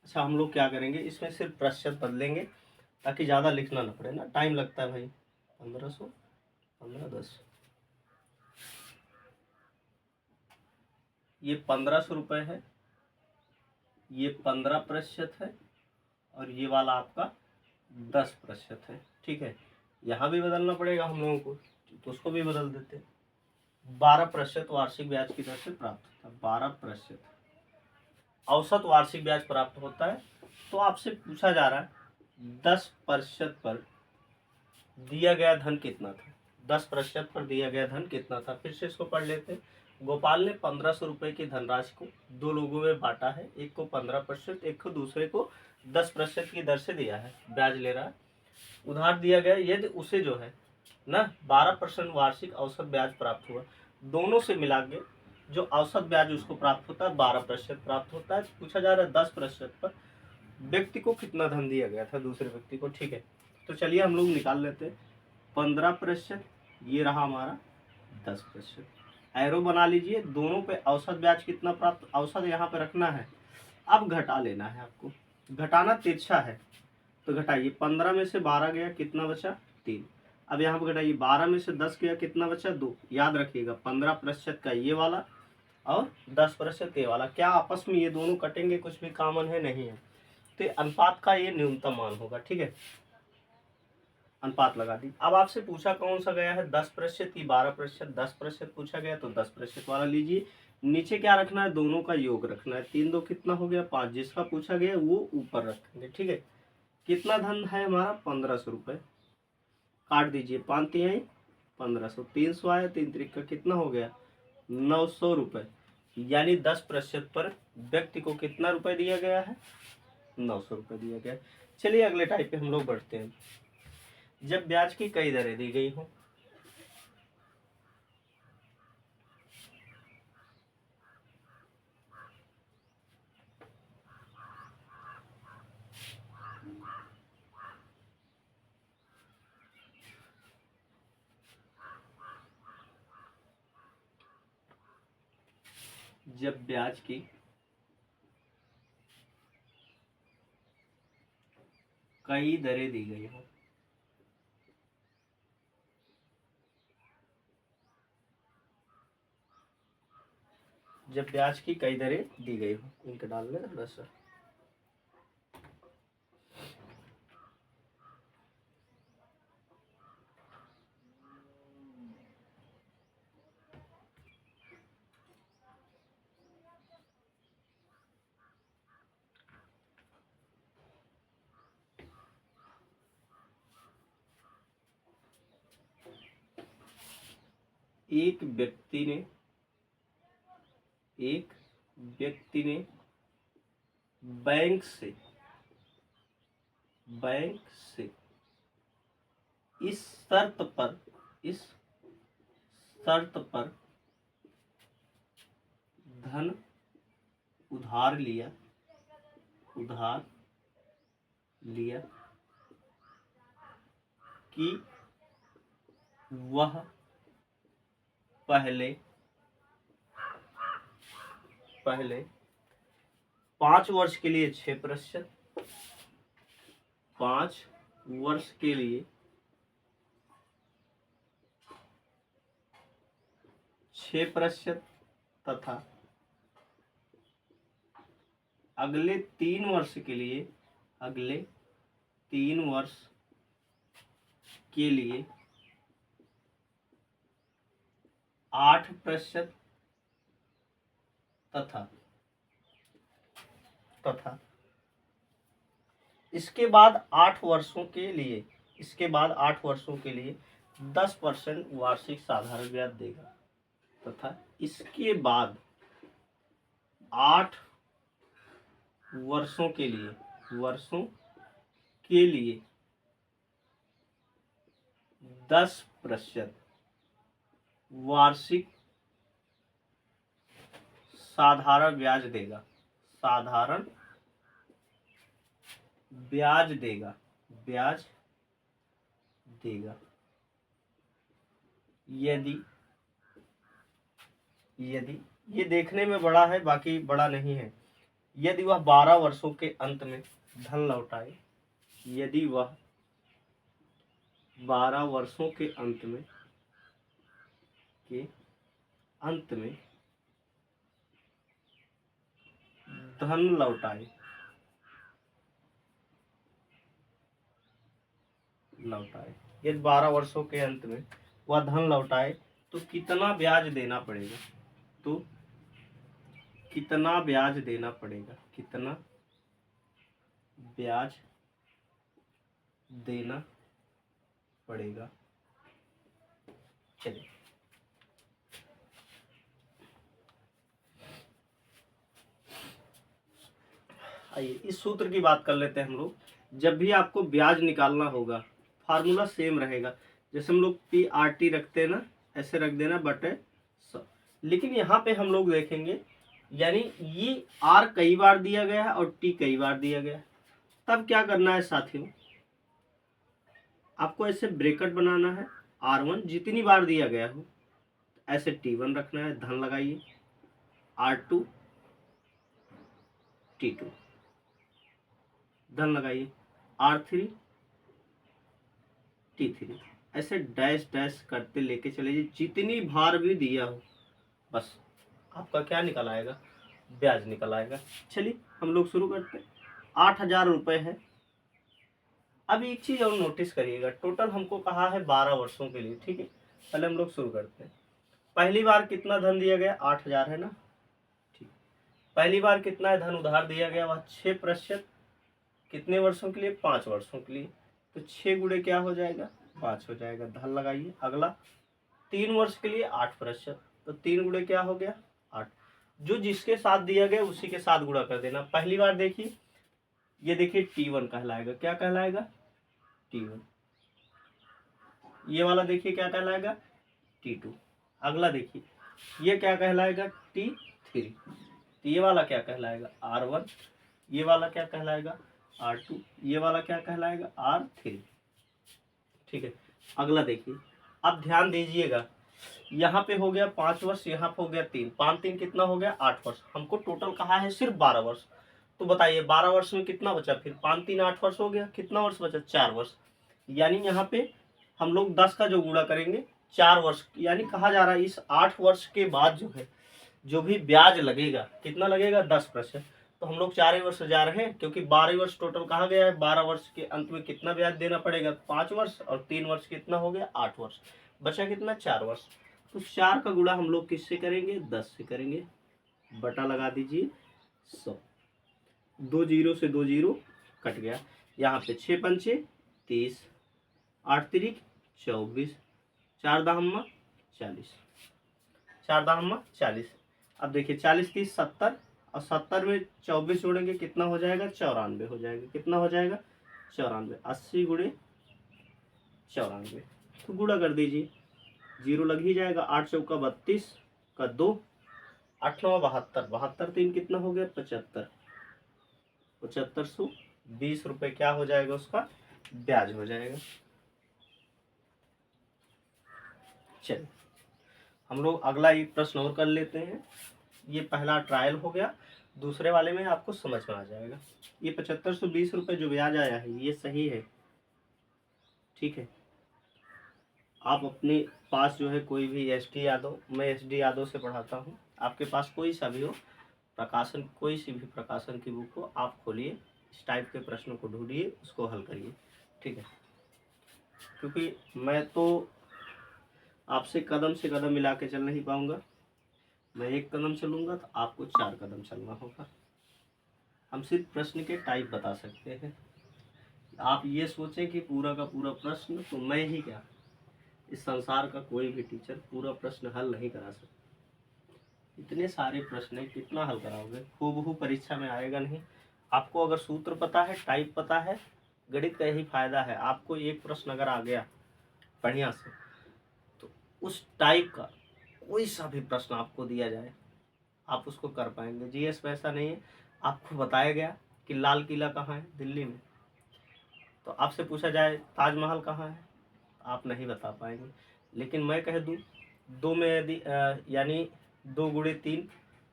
अच्छा, हम लोग क्या करेंगे, इसमें सिर्फ प्रतिशत बदलेंगे ताकि ज़्यादा लिखना ना पड़े ना, टाइम लगता है भाई। 1500, 15, 10, ये 1500 रुपये है, ये 15% है, और ये वाला आपका 10% है। ठीक है, यहाँ भी बदलना पड़ेगा हम लोगों को, तो उसको भी बदल देते हैं। 12% वार्षिक ब्याज की दर से प्राप्त होता है। 12% औसत वार्षिक ब्याज प्राप्त होता है। तो आपसे पूछा जा रहा है 10% पर दिया गया धन कितना था। 10% पर दिया गया धन कितना था, फिर से इसको पढ़ लेते हैं। गोपाल ने 1500 रुपये की धनराशि को दो लोगों में बांटा है, एक को 15%, एक को दूसरे को 10% की दर से दिया है, ब्याज ले रहा है। उधार दिया गया, यदि उसे जो है ना 12% वार्षिक औसत ब्याज प्राप्त हुआ, दोनों से मिला के जो औसत ब्याज उसको प्राप्त होता है 12% प्राप्त होता है। पूछा जा रहा है 10% पर व्यक्ति को कितना धन दिया गया था, दूसरे व्यक्ति को। ठीक है, तो चलिए हम लोग निकाल लेते हैं। 15%, ये रहा हमारा 10%। एरो बना लीजिए, दोनों पे औसत ब्याज कितना प्राप्त, औसत यहाँ पे रखना है। अब घटा लेना है आपको, घटाना तिरछा है, तो घटाइए। 15 में से 12 गया, कितना बचा, 3। अब यहाँ पर घटाइए, 12 में से 10 गया, कितना बचा, 2। याद रखिएगा 15% का ये वाला और 10% ये वाला, क्या आपस में ये दोनों कटेंगे, कुछ भी कॉमन है, नहीं है। तो अनुपात का ये न्यूनतम मान होगा। ठीक है, अनुपात लगा दी। अब आपसे पूछा कौन सा गया है, 10% की 12%, 10% पूछा गया तो 10% वाला लीजिए। नीचे क्या रखना है, दोनों का योग रखना है। 3 2 कितना हो गया, 5। जिसका पूछा गया वो ऊपर रखेंगे। ठीक है, कितना धन है हमारा, 1500 रुपये। काट दीजिए, 5 तिहाई 1500, 300 आया, 3 त्रिक का कितना हो गया, 900 रुपये। यानी 10% पर व्यक्ति को कितना रुपए दिया गया है, 900 रुपये दिया गया। चलिए अगले टाइप पे हम लोग बढ़ते हैं। जब ब्याज की कई दरें दी गई हो, जब ब्याज की कई दरें दी गई हो, जब ब्याज की कई दरें दी गई हो, इनका डाल लें थोड़ा सा। एक व्यक्ति ने बैंक से इस शर्त पर धन उधार लिया कि वह पहले 5 वर्ष के लिए 6%, 5 वर्ष के लिए 6% तथा अगले 3 वर्ष के लिए 8% तथा इसके बाद 8 वर्षों के लिए 10% वार्षिक साधारण ब्याज देगा, तथा इसके बाद 8 वर्षों के लिए 10% वार्षिक साधारण ब्याज देगा, ब्याज देगा। यदि ये देखने में बड़ा है, बाकी बड़ा नहीं है। यदि वह 12 वर्षों के अंत में धन लौटाए, यदि वह 12 वर्षों के अंत में धन लौटाए यदि 12 वर्षों के अंत में वह धन लौटाए तो कितना ब्याज देना पड़ेगा? तो कितना ब्याज देना पड़ेगा? कितना ब्याज देना पड़ेगा? चलिए आइए इस सूत्र की बात कर लेते हैं हम लोग। जब भी आपको ब्याज निकालना होगा फार्मूला सेम रहेगा। जैसे हम लोग PRT रखते हैं ना, ऐसे रख देना बटे 100। लेकिन यहाँ पे हम लोग देखेंगे यानी ये R कई बार दिया गया है और T कई बार दिया गया है। तब क्या करना है साथियों, आपको ऐसे ब्रैकेट बनाना है। R1 जितनी बार दिया गया हो ऐसे T1 रखना है, धन लगाइए। R2 T2 धन लगाइए। R3 T3 ऐसे डैश डैश करते लेके चले जाइए। जितनी बार भी दिया हो बस आपका क्या निकल आएगा? ब्याज निकल आएगा। चलिए हम लोग शुरू करते हैं। 8,000 रुपये है। अब एक चीज और नोटिस करिएगा, टोटल हमको कहा है 12 वर्षों के लिए, ठीक है। पहले हम लोग शुरू करते हैं। पहली बार कितना धन दिया गया? 8,000 है ना, ठीक। पहली बार कितना है धन उधार दिया गया? वह 6%। कितने वर्षों के लिए? 5 वर्षों के लिए। तो 6 गुणे क्या हो जाएगा? 5 हो जाएगा। धन लगाइए। अगला 3 वर्ष के लिए 8%। तो 3 गुणे क्या हो गया? 8। जो जिसके साथ दिया गया उसी के साथ गुणा कर देना। पहली बार देखिए, ये देखिए T1 कहलाएगा। क्या कहलाएगा? T1। ये वाला देखिए क्या कहलाएगा? T2। अगला देखिए ये क्या कहलाएगा? T3। तो ये वाला क्या कहलाएगा? R1। ये वाला क्या कहलाएगा? R2। ये वाला क्या कहलाएगा? R3। ठीक है। अगला देखिए, अब ध्यान दीजिएगा, यहाँ पे हो गया 5 वर्ष, यहाँ पे हो गया 3। 5 3 कितना हो गया? 8 वर्ष। हमको टोटल कहा है सिर्फ 12 वर्ष। तो बताइए 12 वर्ष में कितना बचा? फिर 5 3 8 वर्ष हो गया। कितना वर्ष बचा? 4 वर्ष। यानी यहाँ पे हम लोग 10 का जो गुणा करेंगे 4 वर्ष, यानी कहा जा रहा है इस 8 वर्ष के बाद जो है जो भी ब्याज लगेगा कितना लगेगा? 10%। तो हम लोग 4 वर्ष जा रहे हैं क्योंकि 12 वर्ष टोटल कहा गया है। 12 वर्ष के अंत में कितना ब्याज देना पड़ेगा? 5 वर्ष, और 3 वर्ष कितना हो गया? 8 वर्ष। बचा कितना? 4 वर्ष। तो 4 का गुणा हम लोग किससे करेंगे? 10 से करेंगे। बटा लगा दीजिए 100। 2 जीरो से 2 जीरो कट गया। यहाँ पे 6 पंचे 30, 8 तिरिक 24, 4 दाहम्मा 40, 4 दाहम्मा 40। अब देखिए 40 30 70, और 70 में 24 जोड़ेंगे कितना हो जाएगा? 94 हो जाएगा। कितना हो जाएगा? 94। 80 गुणे 94। तो गुणा कर दीजिए, जीरो लग ही जाएगा। 8 चौका 32 का 2, 8 9 72, 72 3 कितना हो गया? 75। 7520 रुपये क्या हो जाएगा? उसका ब्याज हो जाएगा। चलिए हम लोग अगला एक प्रश्न और कर लेते हैं। ये पहला ट्रायल हो गया, दूसरे वाले में आपको समझ में आ जाएगा। ये 7520 रुपये जो ब्याज आया है ये सही है, ठीक है। आप अपने पास जो है कोई भी SD यादव, मैं SD यादव से पढ़ाता हूँ, आपके पास कोई सा भी हो प्रकाशन, कोई सी भी प्रकाशन की बुक हो, आप खोलिए, इस टाइप के प्रश्नों को ढूंढिए, उसको हल करिए, ठीक है। क्योंकि मैं तो आपसे कदम से कदम मिला के चल नहीं पाऊंगा। मैं एक कदम चलूंगा तो आपको 4 कदम चलना होगा। हम सिर्फ प्रश्न के टाइप बता सकते हैं। आप ये सोचें कि पूरा का पूरा प्रश्न, तो मैं ही क्या, इस संसार का कोई भी टीचर पूरा प्रश्न हल नहीं करा सकता। इतने सारे प्रश्न है, कितना हल कराओगे? हूबहू परीक्षा में आएगा नहीं। आपको अगर सूत्र पता है, टाइप पता है, गणित का यही फायदा है। आपको एक प्रश्न अगर आ गया बढ़िया से, तो उस टाइप का कोई सा भी प्रश्न आपको दिया जाए आप उसको कर पाएंगे। GS में ऐसा नहीं है। आपको बताया गया कि लाल किला कहाँ है? दिल्ली में। तो आपसे पूछा जाए ताजमहल कहाँ है? आप नहीं बता पाएंगे। लेकिन मैं कह दूँ 2 में यदि यानी 2 गुणे 3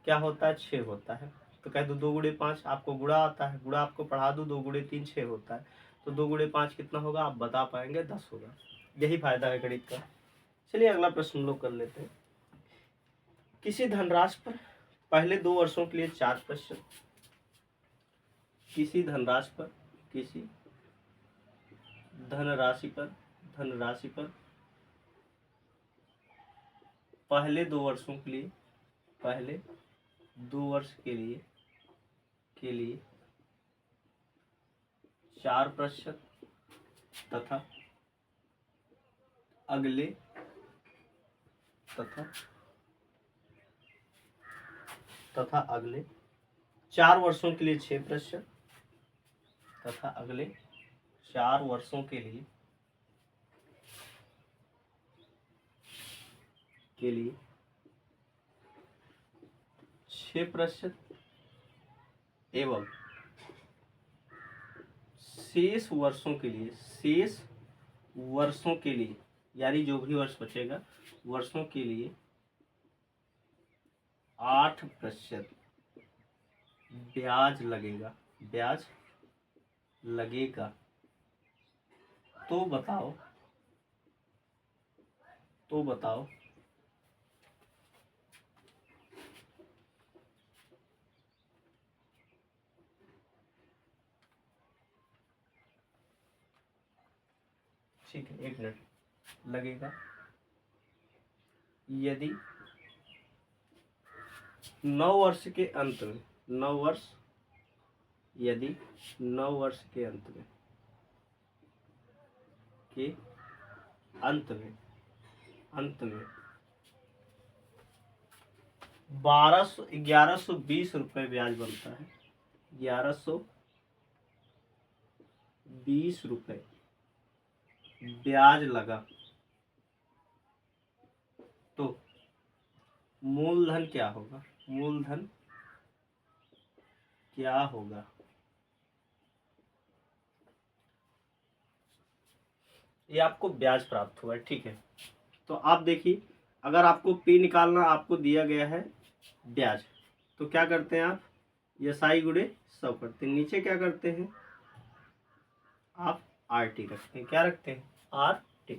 क्या होता है? 6 होता है। तो कह दूँ 2 गुणे 5, आपको गुणा आता है, गुणा आपको पढ़ा दूँ, 2 गुणे 3 6 होता है। तो 2 गुणे 5 कितना होगा? आप बता पाएंगे 10 होगा। यही फायदा है गणित का। चलिए अगला प्रश्न हम लोग कर लेते हैं। किसी धनराशि पर पहले 2 वर्षों के लिए 4%, किसी धनराशि पर किसी धनराशि पर पहले 2 वर्षों के लिए, पहले 2 वर्ष के लिए 4% तथा अगले तथा अगले 4 वर्षों के लिए 6% तथा अगले 4 वर्षों के लिए 6% एवं शेष वर्षों के लिए यानी जो भी वर्ष बचेगा वर्षों के लिए 8% ब्याज लगेगा। तो बताओ ठीक है, 1 मिनट लगेगा यदि 9 वर्ष के अंत में 9 वर्ष यदि 9 वर्ष के अंत में 1120 रुपये ब्याज बनता है, 1120 रुपये ब्याज लगा, तो मूलधन क्या होगा? ये आपको ब्याज प्राप्त हुआ है, ठीक है। तो आप देखिए, अगर आपको पी निकालना, आपको दिया गया है ब्याज, तो क्या करते हैं आप? SI गुणे 100 करते हैं। नीचे क्या करते हैं आप? RT रखते हैं। क्या रखते हैं? RT।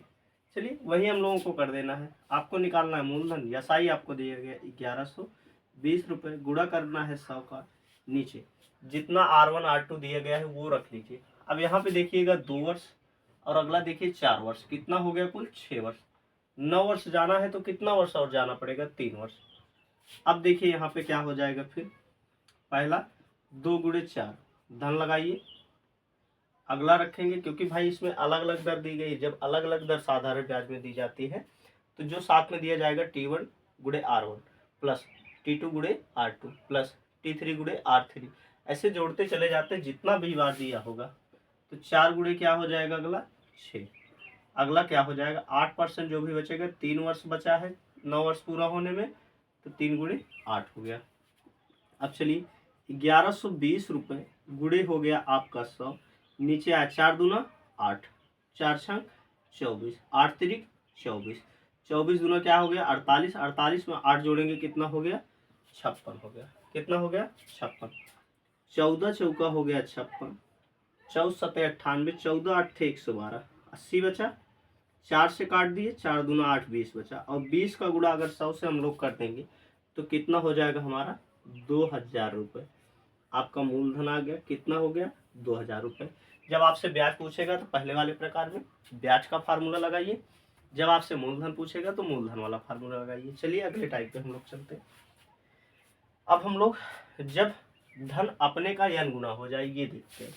चलिए वही हम लोगों को कर देना है। आपको निकालना है मूलधन। SI आपको दिया गया 1120 रुपये, गुणा करना है 100 का। नीचे जितना R1 R2 दिया गया है वो रख लीजिए। अब यहाँ पे देखिएगा 2 वर्ष और अगला देखिए 4 वर्ष, कितना हो गया कुल? 6 वर्ष। 9 वर्ष जाना है तो कितना वर्ष और जाना पड़ेगा? 3 वर्ष। अब देखिए यहाँ पे क्या हो जाएगा फिर? पहला 2 गुणे 4, धन लगाइए, अगला रखेंगे, क्योंकि भाई इसमें अलग अलग दर दी गई। जब अलग अलग दर साधारण ब्याज में दी जाती है तो जो साथ में दिया जाएगा T1 गुणे R1 प्लस T2 गुणे R2 प्लस T3 गुणे R3, ऐसे जोड़ते चले जाते हैं जितना भी बार दिया होगा। तो 4 गुणे क्या हो जाएगा? अगला 6। अगला क्या हो जाएगा? 8% जो भी बचेगा, 3 वर्ष बचा है 9 वर्ष पूरा होने में, तो 3 गुणे 8 हो गया। अब चलिए 1120 रुपये गुणे हो गया आपका 100, नीचे आया 4 दूना 8, 4 छंग 24, 8 तिरिक 24, 24 दूना क्या हो गया? 48, 48 में 8 जोड़ेंगे कितना हो गया? 56 हो गया। कितना हो गया? 56। 14 चौका हो गया 56, 14 सतह 98, 14 8 थे 112, 80 बचा। 4 से काट दिए, 4 दूना 8, 20 बचा। और 20 का गुणा अगर 100 से हम लोग कर देंगे तो कितना हो जाएगा हमारा? 2000 रुपये। आपका मूलधन आ गया। कितना हो गया? 2000 रुपये। जब आपसे ब्याज पूछेगा तो पहले वाले प्रकार में ब्याज का फार्मूला लगाइए, जब आपसे मूलधन पूछेगा तो मूलधन वाला फार्मूला लगाइए। चलिए अगले टाइप पे हम लोग चलते हैं। अब हम लोग जब धन अपने का n गुना हो जाए ये देखते हैं।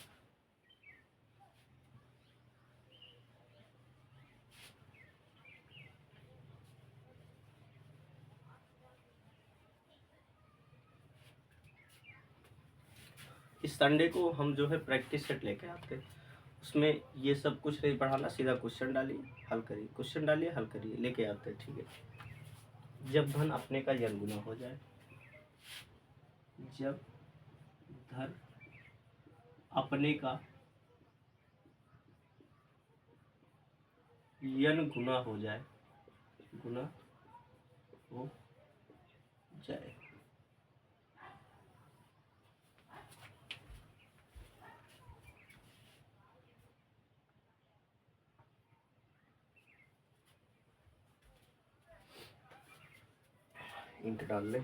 इस संडे को हम जो है प्रैक्टिस सेट लेके आते हैं, उसमें ये सब कुछ नहीं पढ़ाना, सीधा क्वेश्चन डालिए हल करिए, क्वेश्चन डालिए हल करिए, लेके आते हैं, ठीक है। जब धन अपने का n गुना हो जाए, जब धन अपने का n गुना हो जाए, इंक डाल लें।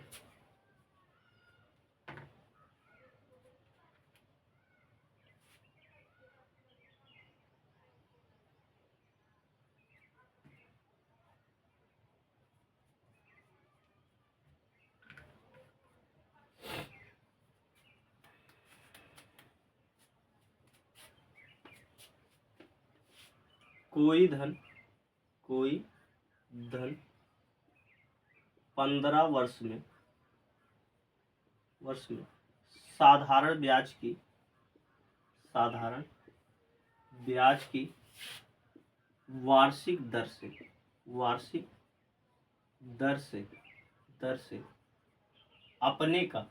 कोई धन 15 वर्ष में साधारण ब्याज की वार्षिक दर से अपने का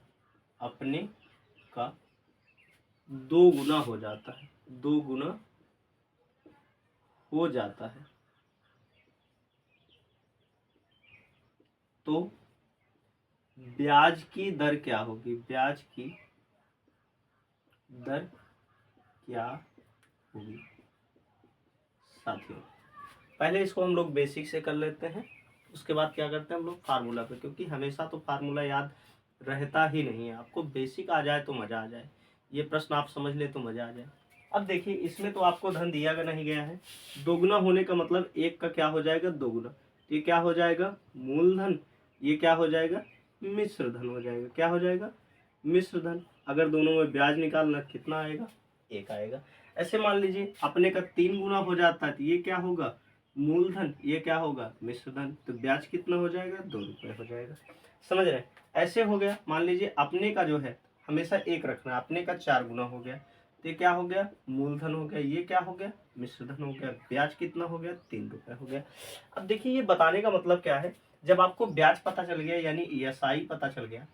2 गुना हो जाता है, तो ब्याज की दर क्या होगी? साथियों, पहले इसको हम लोग बेसिक से कर लेते हैं, उसके बाद क्या करते हैं हम लोग फार्मूला पे, क्योंकि हमेशा तो फार्मूला याद रहता ही नहीं है। आपको बेसिक आ जाए तो मज़ा आ जाए, ये प्रश्न आप समझ ले तो मज़ा आ जाए। अब देखिए, इसमें तो आपको धन दिया नहीं गया है। दोगुना होने का मतलब एक का क्या हो जाएगा? दोगुना। ये क्या हो जाएगा? मूलधन। ये क्या हो जाएगा? मिश्र धन हो जाएगा। क्या हो जाएगा? मिश्र धन। अगर दोनों में ब्याज निकालना, कितना आएगा? 1 आएगा। ऐसे मान लीजिए अपने का 3 गुना हो जाता है तो ये क्या होगा? मूलधन। ये क्या होगा? मिश्र धन। तो ब्याज कितना हो जाएगा? 2 रुपये हो जाएगा। समझ रहे? ऐसे हो गया। मान लीजिए अपने का जो है हमेशा 1 रखना, अपने का 4 गुना हो गया तो ये क्या हो गया? मूलधन हो गया। ये क्या हो गया? मिश्र धन हो गया। ब्याज कितना हो गया? 3 रुपये हो गया। अब देखिए, ये बताने का मतलब क्या है, जब आपको ब्याज पता चल गया, यानी ESI पता चल गया,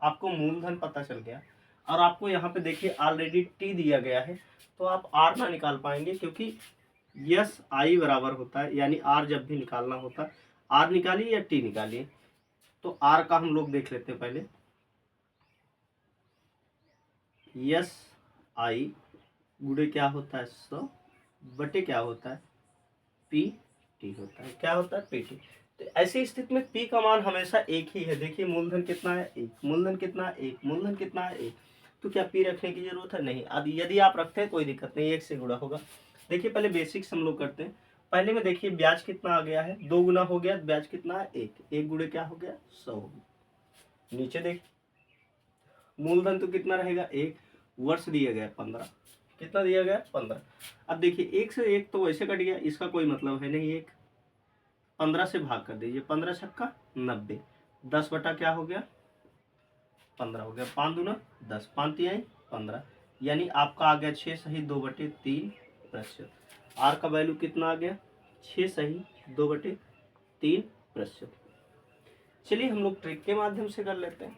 आपको मूलधन पता चल गया, और आपको यहाँ पे देखिए ऑलरेडी T दिया गया है, तो आप R ना निकाल पाएंगे, क्योंकि SI बराबर होता है, यानी R जब भी निकालना होता है, R निकालिए या T निकालिए। तो R का हम लोग देख लेते हैं पहले। SI गुणे क्या होता है? 100 बटे क्या होता है? PT होता है। क्या होता है? PT। तो ऐसी स्थिति में P का मान हमेशा 1 ही है। देखिए, मूलधन कितना है? 1। मूलधन कितना है? 1। मूलधन कितना है? 1। तो क्या P रखने की जरूरत है? नहीं। अब यदि आप रखते हैं कोई दिक्कत नहीं, 1 से गुणा होगा। देखिए, पहले बेसिक्स हम लोग करते हैं। पहले में देखिए ब्याज कितना आ गया है? 2 गुना हो गया। ब्याज कितना है? 1। 1 गुणे क्या हो गया? 100। नीचे देख, मूलधन तो कितना रहेगा? 1। वर्ष दिया गया 15। कितना दिया गया? 15। अब देखिए, 1 से 1 तो वैसे कट गया, इसका कोई मतलब है नहीं। 1 15 से भाग कर दीजिए। 15 छक्का 90। 10 बटा क्या हो गया? 15 हो गया। 5 दूना 10, 5 तिहाई 15, यानी आपका आ गया 6 सही 2/3%। आर का वैल्यू कितना आ गया? 6 सही 2/3%। चलिए हम लोग ट्रिक के माध्यम से कर लेते हैं।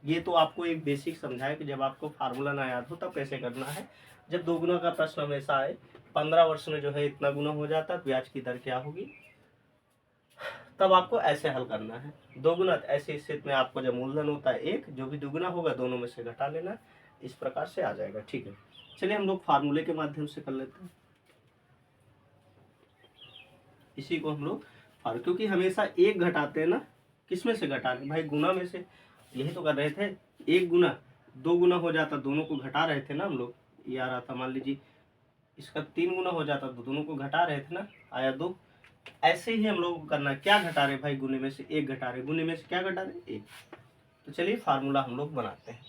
ये तो आपको एक बेसिक समझाया कि जब आपको फार्मूला ना याद हो तब कैसे करना है। जब 2 गुना का प्रश्न हमेशा आए, 15 वर्ष में जो है इतना गुना हो जाता है, ब्याज की दर क्या होगी, तब आपको ऐसे हल करना है। 2 गुना, ऐसी स्थिति में आपको जब मूलधन होता है 1, जो भी दुगुना होगा दोनों में से घटा लेना, इस प्रकार से आ जाएगा। ठीक है, चलिए हम लोग फार्मूले के माध्यम से कर लेते हैं। इसी को हम लोग क्योंकि हमेशा 1 घटाते हैं ना, किस में से घटाने भाई? गुना में से। यही तो कर रहे थे। 1 गुना 2 गुना हो जाता, दोनों को घटा रहे थे ना हम लोग। ये आ रहा था, मान लीजिए इसका 3 गुना हो जाता तो दोनों को घटा रहे थे ना, आया 2। ऐसे ही हम लोग को करना। क्या घटा रहे भाई? गुने में से 1 घटा रहे। गुने में से क्या घटा रहे? 1। तो चलिए फार्मूला हम लोग बनाते हैं।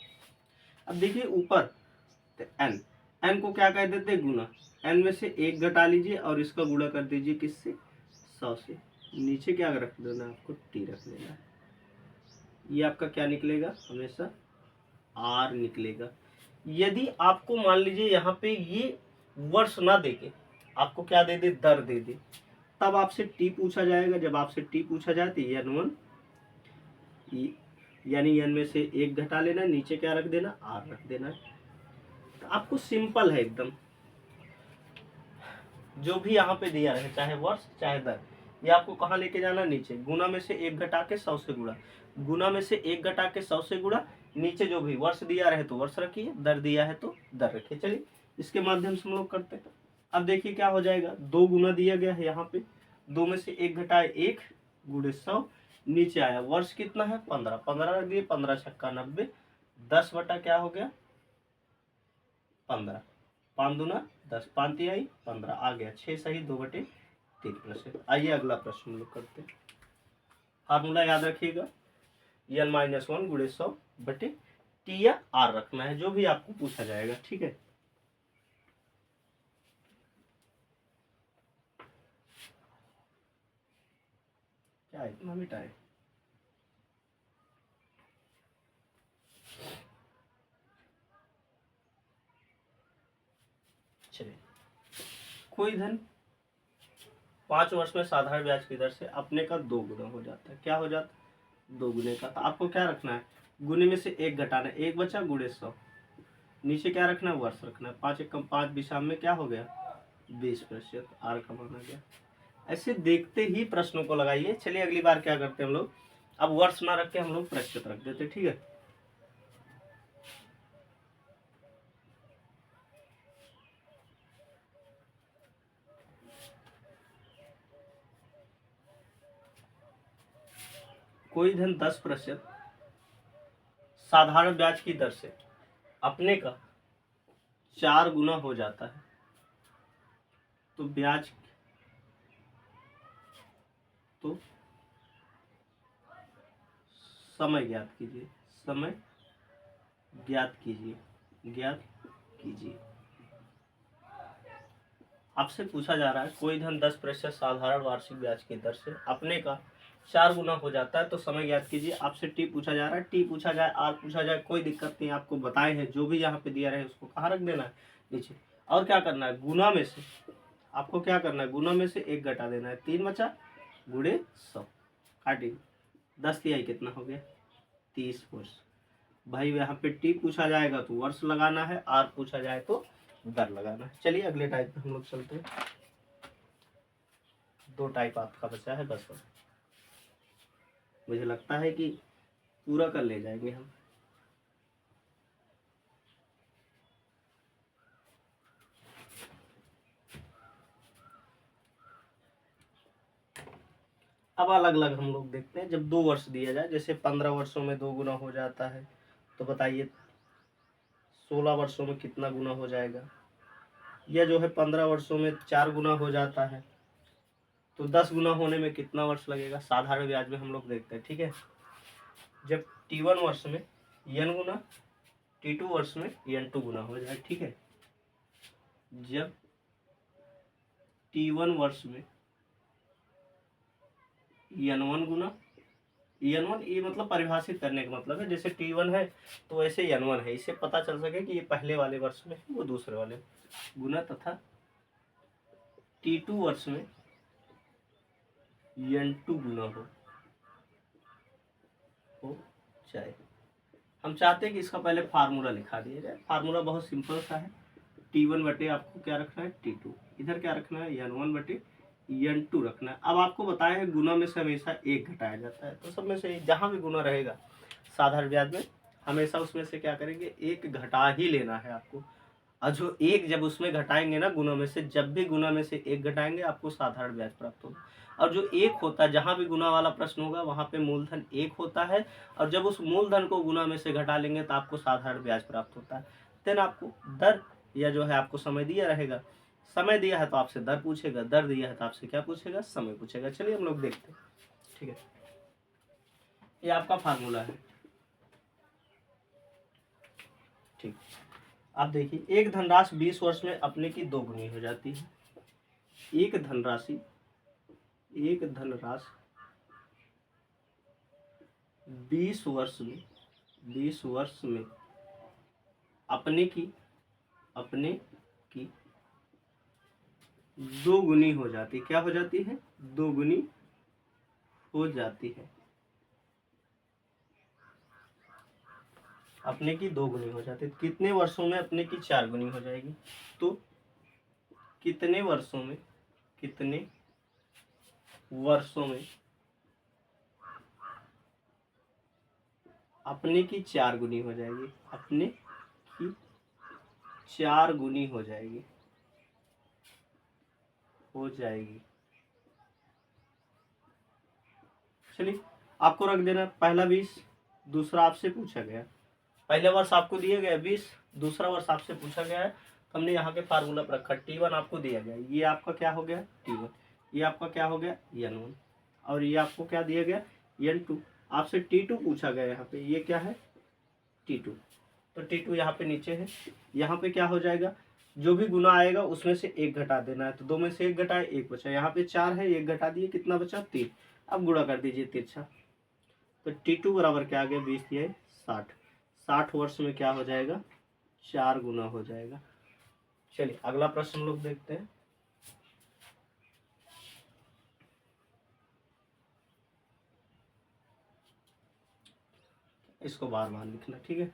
अब देखिए ऊपर n, n को क्या कह देते? गुना। n में से 1 घटा लीजिए और इसका गुणा कर दीजिए किससे? 100 से। नीचे क्या रख देना? आपको T रख लेना है। ये आपका क्या निकलेगा? हमेशा R निकलेगा। यदि आपको मान लीजिए यहाँ पे ये वर्ष ना देके आपको क्या दे दे? दर दे दे, तब आपसे T पूछा जाएगा। जब आपसे T पूछा जाए तो N1, यानी n में से 1 घटा लेना, नीचे क्या रख देना? R रख देना। तो आपको सिंपल है एकदम, जो भी यहाँ पे दिया रहे, चाहे वर्ष चाहे दर, ये आपको कहाँ लेके जाना? नीचे। गुना में से 1 घटा के 100 से गुणा। गुना में से 1 घटा के 100 से गुणा। नीचे जो भी वर्ष दिया रहे तो वर्ष रखिए, दर दिया है तो दर रखिए। चलिए इसके माध्यम से हम लोग करते हैं। अब देखिए क्या हो जाएगा? 2 गुना दिया गया है यहाँ पे, 2 में से 1 घटाए 1 गुणे 100, नीचे आया, वर्ष कितना है 15, 15 रख दिए, 15 छक्का 90, 10 बटा क्या हो गया 15, 5 दूना 10, 5 तिहाई 15 आ गया, 6 सही 2/3%। आइए अगला प्रश्न हम लोग करते हैं। फार्मूला याद रखिएगा, n-1 गुणे 100 बटे टी या आर रखना है, जो भी आपको पूछा जाएगा, ठीक है। क्या इतना मिटाए, चलिए। कोई धन 5 वर्ष में साधारण ब्याज की दर से अपने का 2 गुना हो जाता है, क्या हो जाता है 2 गुने का। तो आपको क्या रखना है, गुने में से 1 घटाना है, 1 बचा गुणे 100, नीचे क्या रखना है वर्ष रखना है, 5 एकम 5 विषम में क्या हो गया 20%, आर का माना गया। ऐसे देखते ही प्रश्नों को लगाइए। चलिए अगली बार क्या करते हैं हम लोग, अब वर्ष ना रख के हम लोग प्रतिशत रख देते, ठीक है। कोई धन 10% साधारण ब्याज की दर से अपने का 4 गुना हो जाता है, तो ब्याज तो समय ज्ञात कीजिए, समय ज्ञात कीजिए, ज्ञात कीजिए। आपसे पूछा जा रहा है कोई धन 10% साधारण वार्षिक ब्याज की दर से अपने का 4 गुना हो जाता है, तो समय ज्ञात कीजिए। आपसे टी पूछा जा रहा है, टी पूछा जाए आर पूछा जाए कोई दिक्कत नहीं, आपको बताए हैं जो भी यहाँ पे दिया रहे उसको कहाँ रख देना है नीचे, और क्या करना है गुना में से, आपको क्या करना है गुना में से 1 घटा देना है, 3 बचा गुणे 100 काटिए, 10 तिहाई कितना हो गया 30 वर्ष। भाई यहाँ पे टी पूछा जाएगा तो वर्ष लगाना है, आर पूछा जाए तो दर लगाना है। चलिए अगले टाइप पे हम लोग चलते हैं। 2 टाइप आपका बचा है बस, मुझे लगता है कि पूरा कर ले जाएंगे हम। अब अलग अलग हम लोग देखते हैं। जब 2 वर्ष दिया जाए, जैसे 15 वर्षों में 2 गुना हो जाता है, तो बताइए 16 वर्षों में कितना गुना हो जाएगा। यह जो है 15 वर्षों में 4 गुना हो जाता है, तो 10 गुना होने में कितना वर्ष लगेगा। साधारण ब्याज में हम लोग देखते हैं, ठीक है। जब T1 वर्ष में n गुना, T2 वर्ष में n2 गुना हो जाए, ठीक है। जब T1 वर्ष में n1 गुना, n1 ये मतलब परिभाषित करने का मतलब है, जैसे T1 है तो ऐसे n1 है, इससे पता चल सके कि ये पहले वाले वर्ष में है वो दूसरे वाले गुना, तथा T2 वर्ष में n2 गुना हो जाए। हम चाहते हैं कि इसका पहले फार्मूला लिखा दिया जाए। फार्मूला बहुत सिंपल सा है, T1 बटे आपको क्या रखना है T2, इधर क्या रखना है n1 बटे n2 रखना है। अब आपको बताया है गुना में से हमेशा 1 घटाया जाता है, तो सब में से जहाँ भी गुना रहेगा साधारण ब्याज में हमेशा उसमें से क्या करेंगे 1 घटा ही लेना है आपको। और जो 1 जब उसमें घटाएंगे ना गुना में से, जब भी गुना में से 1 घटाएंगे आपको साधारण ब्याज प्राप्त होगा। और जो 1 होता है, जहाँ भी गुना वाला प्रश्न होगा वहाँ पे मूलधन 1 होता है, और जब उस मूलधन को गुना में से घटा लेंगे तो आपको साधारण ब्याज प्राप्त होता है। देन आपको दर या जो है आपको समय दिया रहेगा, समय दिया है तो आपसे दर पूछेगा, दर दिया है तो आपसे क्या पूछेगा समय पूछेगा। चलिए हम लोग देखते हैं, ठीक है। ये आपका फार्मूला है, ठीक। आप देखिए एक धनराशि 20 वर्ष में अपने की 2 गुनी हो जाती है। एक धनराशि 20 वर्ष में अपने की 2 गुनी हो जाती है। क्या हो जाती है 2 गुनी हो जाती है, अपने की 2 गुनी हो जाती है। कितने वर्षों में अपने की 4 गुनी हो जाएगी, तो कितने वर्षों में अपने की 4 गुनी हो जाएगी, अपने की 4 गुनी हो जाएगी। चलिए आपको रख देना पहला 20, दूसरा आपसे पूछा गया, पहले वर्ष आपको दिया गया 20, दूसरा वर्ष आपसे पूछा गया है, तो हमने यहाँ के फार्मूला पर रखा। T1 आपको दिया गया, ये आपका क्या हो गया T1, ये आपका क्या हो गया N1, और ये आपको क्या दिया गया N2। आपसे T2 पूछा गया यहाँ पे, ये क्या है T2, तो T2 यहाँ पे नीचे है। यहाँ पे क्या हो जाएगा, जो भी गुना आएगा उसमें से एक घटा देना है, तो 2 में से 1 घटाए 1 बचा, यहाँ पे 4 है 1 घटा दिए, कितना बचा 3। अब गुणा कर दीजिए तिरछा, तो T2 बराबर क्या आ गया 20 दिया 60, 60 वर्ष में क्या हो जाएगा 4 गुना हो जाएगा। चलिए अगला प्रश्न लोग देखते हैं। इसको बार बार लिखना, ठीक है।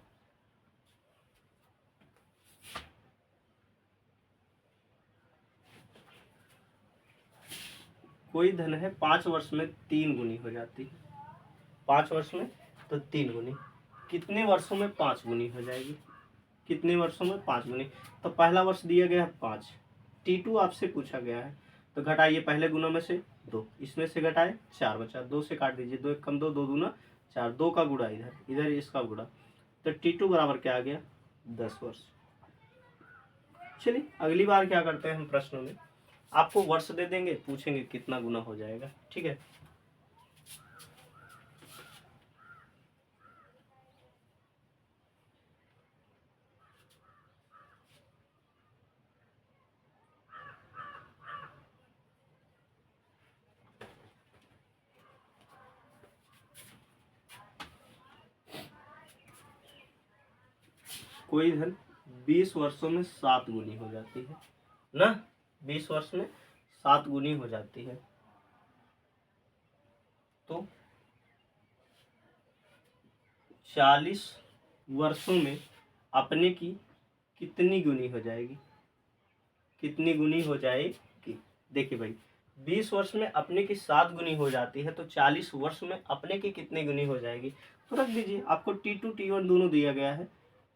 कोई धन है 5 वर्ष में 3 गुनी हो जाती है, 5 वर्ष में तो 3 गुनी, कितने वर्षों में 5 गुनी हो जाएगी, कितने वर्षों में 5 गुनी। तो पहला वर्ष दिया गया है 5, T2 आपसे पूछा गया है, तो घटाइए पहले गुना में से 2, इसमें से घटाए 4 बचा, 2 से काट दीजिए, 2 1 कम 2, 2 दूना 4, 2 का गुणा इधर, इधर इसका गुणा, तो T2 बराबर क्या आ गया 10 वर्ष। चलिए अगली बार क्या करते हैं हम, प्रश्नों में आपको वर्ष दे देंगे, पूछेंगे कितना गुना हो जाएगा, ठीक है। कोई धन 20 वर्षों में 7 गुनी हो जाती है ना, 20 वर्ष में 7 गुनी हो जाती है, तो 40 वर्षों में अपने की कितनी गुनी हो जाएगी, कितनी गुनी हो जाएगी। देखिए भाई 20 वर्ष में अपने की 7 गुनी हो जाती है, तो 40 वर्ष में अपने की कितनी गुनी हो जाएगी, तो रख दीजिए। आपको T2 T1 दोनों दिया गया है,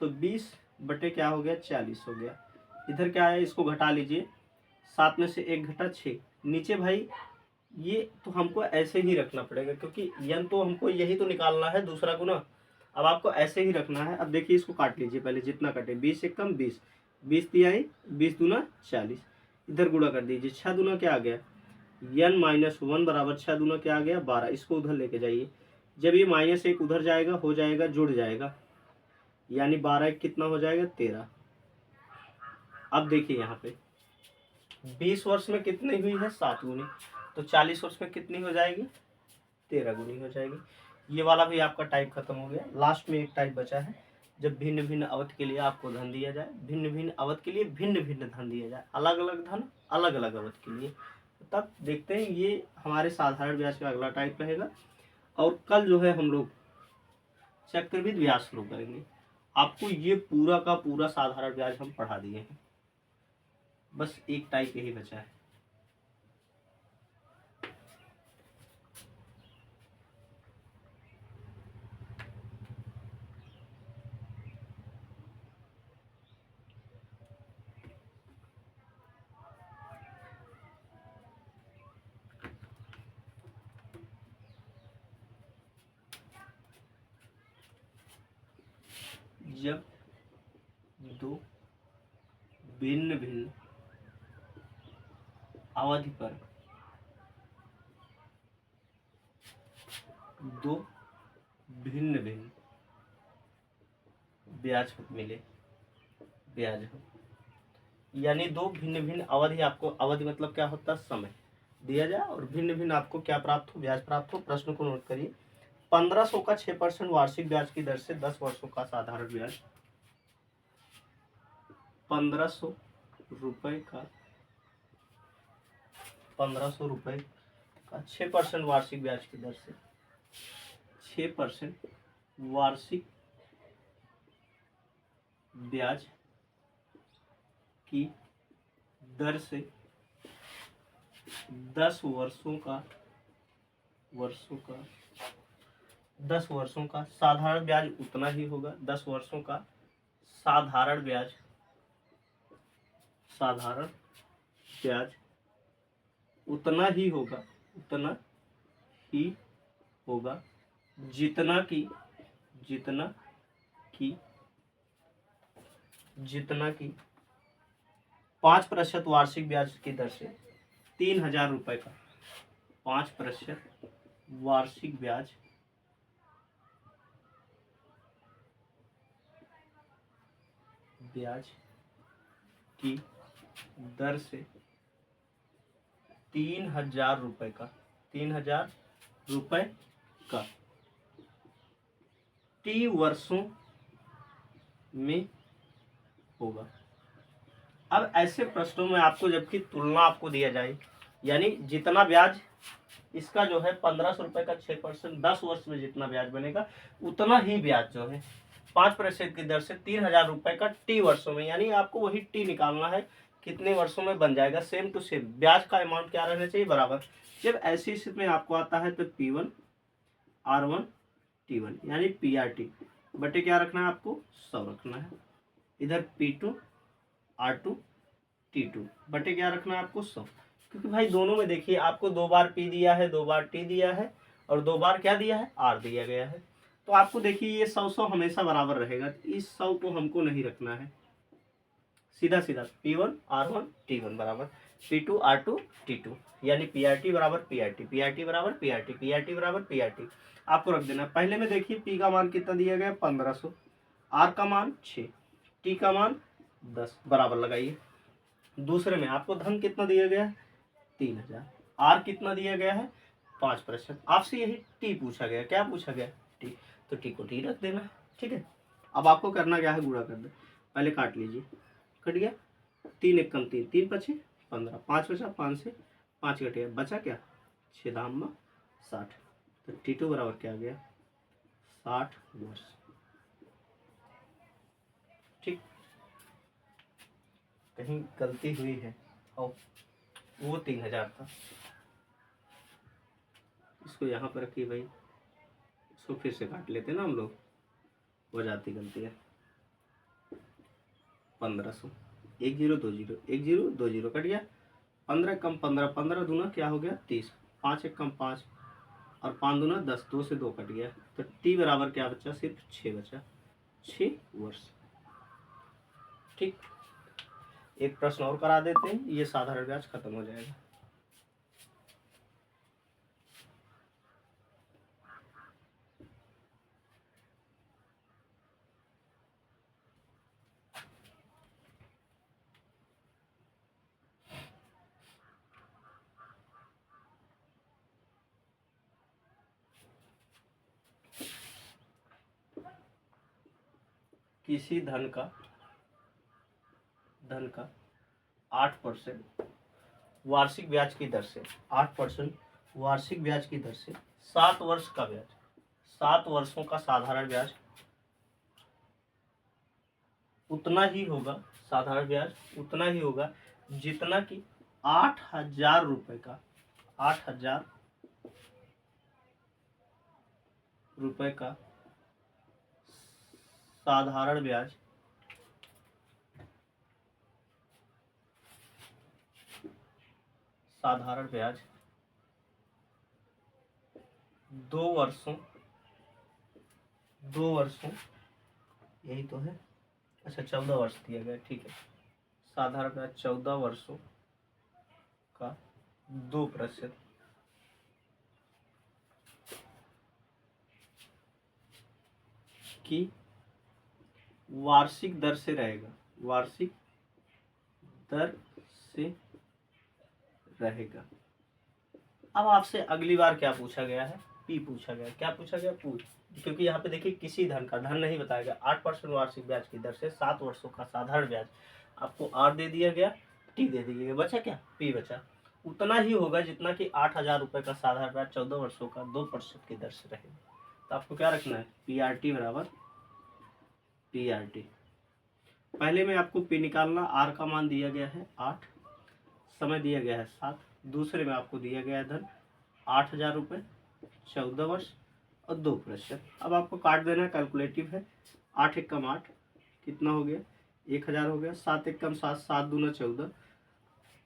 तो 20 बटे क्या हो गया 40 हो गया, इधर क्या है इसको घटा लीजिए, 7 में से 1 घटा 6, नीचे भाई ये तो हमको ऐसे ही रखना पड़ेगा, क्योंकि n तो हमको यही तो निकालना है दूसरा गुना, अब आपको ऐसे ही रखना है। अब देखिए इसको काट लीजिए पहले, जितना कटे 20 से कम 20, 20 दिया 20 दूना 40, इधर गुणा कर दीजिए, 6 दूना क्या आ गया n-1 बराबर 6 दूना क्या आ गया 12, इसको उधर लेके जाइए, जब ये -1 उधर जाएगा हो जाएगा जुड़ जाएगा, यानी 12 कितना हो जाएगा 13। अब देखिए यहाँ पे 20 वर्ष में कितनी हुई है 7 गुनी, तो 40 वर्ष में कितनी हो जाएगी 13 गुनी हो जाएगी। ये वाला भी आपका टाइप खत्म हो गया। लास्ट में एक टाइप बचा है, जब भिन्न भिन्न अवधि के लिए आपको धन दिया जाए, भिन्न भिन्न अवधि के लिए भिन्न भिन्न धन दिया जाए, अलग अलग धन अलग अलग अवधि के लिए, तब देखते हैं। ये हमारे साधारण ब्याज का अगला टाइप रहेगा, और कल जो है हम लोग चक्रवृद्धि ब्याज शुरू करेंगे। आपको ये पूरा का पूरा साधारण ब्याज हम पढ़ा दिए हैं, बस एक टाइप यही बचा है। जब दो भिन्न भिन्न अवधि पर दो भिन्न भिन्न ब्याज मिले, ब्याज हो, यानी दो भिन्न भिन्न अवधि, आपको अवधि मतलब क्या होता है समय दिया जाए, और भिन्न भिन्न आपको क्या प्राप्त हो ब्याज प्राप्त हो। प्रश्न को नोट करिए। 1500 का 6% वार्षिक ब्याज की दर से 10 वर्षों का साधारण ब्याज, 1500 रुपए का 1500 रुपए का 6% वार्षिक ब्याज की दर से 6% वार्षिक ब्याज की दर से 10 वर्षों का साधारण ब्याज उतना ही होगा। 10 वर्षों का साधारण ब्याज उतना ही होगा जितना की जितना की जितना की 5% वार्षिक ब्याज की दर से 3,000 रुपए का 5% वार्षिक ब्याज की दर से 3,000 रुपए का 3,000 रुपए का टी वर्षों में होगा। अब ऐसे प्रश्नों में आपको जबकि तुलना आपको दिया जाए, यानी जितना ब्याज इसका जो है 1,500 रुपए का 6%, 10 वर्ष में जितना ब्याज बनेगा उतना ही ब्याज जो है 5% की दर से 3,000 रुपए का टी वर्षों में, यानी आपको वही टी निकालना है कितने वर्षों में बन जाएगा, सेम टू सेम ब्याज का अमाउंट क्या रहना चाहिए, बराबर। जब ऐसी स्थिति में आपको आता है तो P1 R1 T1 यानी PRT बटे क्या रखना है आपको 100 रखना है, इधर P2 R2 T2 बटे क्या रखना है आपको 100, क्योंकि भाई दोनों में देखिए आपको 2 बार P दिया है, 2 बार T दिया है और 2 बार क्या दिया है R दिया गया है। तो आपको देखिए ये 100 हमेशा बराबर रहेगा, इस 100 को हमको नहीं रखना है, सीधा सीधा P1 R1 T1 बराबर P2 R2 T2 यानी PRT बराबर PRT, PRT बराबर PRT, PRT बराबर PRT आपको रख देना। पहले में देखिए P का मान कितना दिया गया 1500, R का मान 6, T का मान 10 बराबर लगाइए। दूसरे में आपको धन कितना दिया गया 3,000, R कितना दिया गया है 5%, आपसे यही T पूछा गया, क्या पूछा गया T, तो T को T रख देना, ठीक है। अब आपको करना क्या है, गुणा कर दे, पहले काट लीजिए, कट गया 3 एक कम 3, 3 पचे 15, 5 बचा, 5 से 5 कट गया, बचा क्या 6 दाम 60, तो T2 बराबर क्या आ गया 60 वर्ष, ठीक। कहीं गलती हुई है और वो 3,000 था, इसको यहाँ पर रखिए भाई, इसको फिर से काट लेते ना हम लोग, हो जाती गलती है। 1500 1 0 2 0 1 0 2 0 कट गया, 15 कम 15, 15 दूना क्या हो गया 30, 5 एक कम 5 और 5 दूना 10, 2 से 2 कट गया, तो T बराबर क्या बचा सिर्फ 6 बचा, 6 वर्ष, ठीक। एक प्रश्न और करा देते हैं, ये साधारण ब्याज खत्म हो जाएगा। किसी धन का 8% वार्षिक ब्याज की दर से 8% वार्षिक ब्याज की दर से 7 वर्ष का ब्याज, 7 वर्षों का साधारण ब्याज उतना ही होगा, साधारण ब्याज उतना ही होगा जितना कि 8,000 रुपए का 8,000 रुपए का साधारण ब्याज साधारण ब्याज 2 वर्षों यही तो है, अच्छा 14 वर्ष दिया गया, ठीक है। साधारण ब्याज 14 वर्षों का 2% की वार्षिक दर से रहेगा, वार्षिक दर से रहेगा। अब आपसे अगली बार क्या पूछा गया है, पी पूछा गया, क्या पूछा गया पूछ, क्योंकि यहाँ पे देखिए किसी धन का, धन नहीं बताया गया, 8% वार्षिक ब्याज की दर से 7 वर्षों का साधारण ब्याज, आपको आर दे दिया गया, टी दे दिया गया, बचा क्या पी बचा, उतना ही होगा जितना कि 8,000 रुपए का साधारण ब्याज 14 वर्षों का 2% की दर से रहेगा। तो आपको क्या रखना है PRT बराबर PRT, पहले में आपको पी निकालना, आर का मान दिया गया है 8, समय दिया गया है 7, दूसरे में आपको दिया गया है धन 8,000 रुपये, 14 वर्ष और 2%। अब आपको काट देना है, कैलकुलेटिव है, 8 एक कम 8 कितना हो गया 1,000 हो गया, 7 एक कम 7, 7 दूना 14,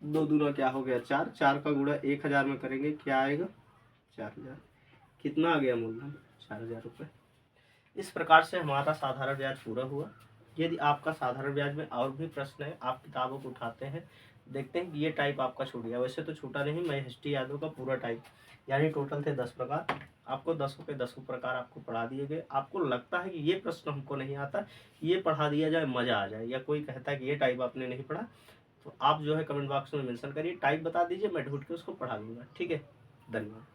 2 दूना क्या हो गया 4, 4 का गुणा 1,000 में करेंगे क्या आएगा 4,000, कितना आ गया मूलधन 4,000 रुपये। इस प्रकार से हमारा साधारण ब्याज पूरा हुआ। यदि आपका साधारण ब्याज में और भी प्रश्न है, आप किताबों को उठाते हैं, देखते हैं कि ये टाइप आपका छूट गया। वैसे तो छूटा नहीं, मैं हिस्ट्री यादव का पूरा टाइप, यानी टोटल थे 10 प्रकार, आपको 10 के 10 प्रकार आपको पढ़ा दिए गए। आपको लगता है कि ये प्रश्न हमको नहीं आता, ये पढ़ा दिया जाए, मजा आ जाए, या कोई कहता है कि ये टाइप आपने नहीं पढ़ा, तो आप जो है कमेंट बॉक्स में मेंशन करिए, टाइप बता दीजिए, मैं ढूंढ के उसको पढ़ा दूंगा। ठीक है, धन्यवाद।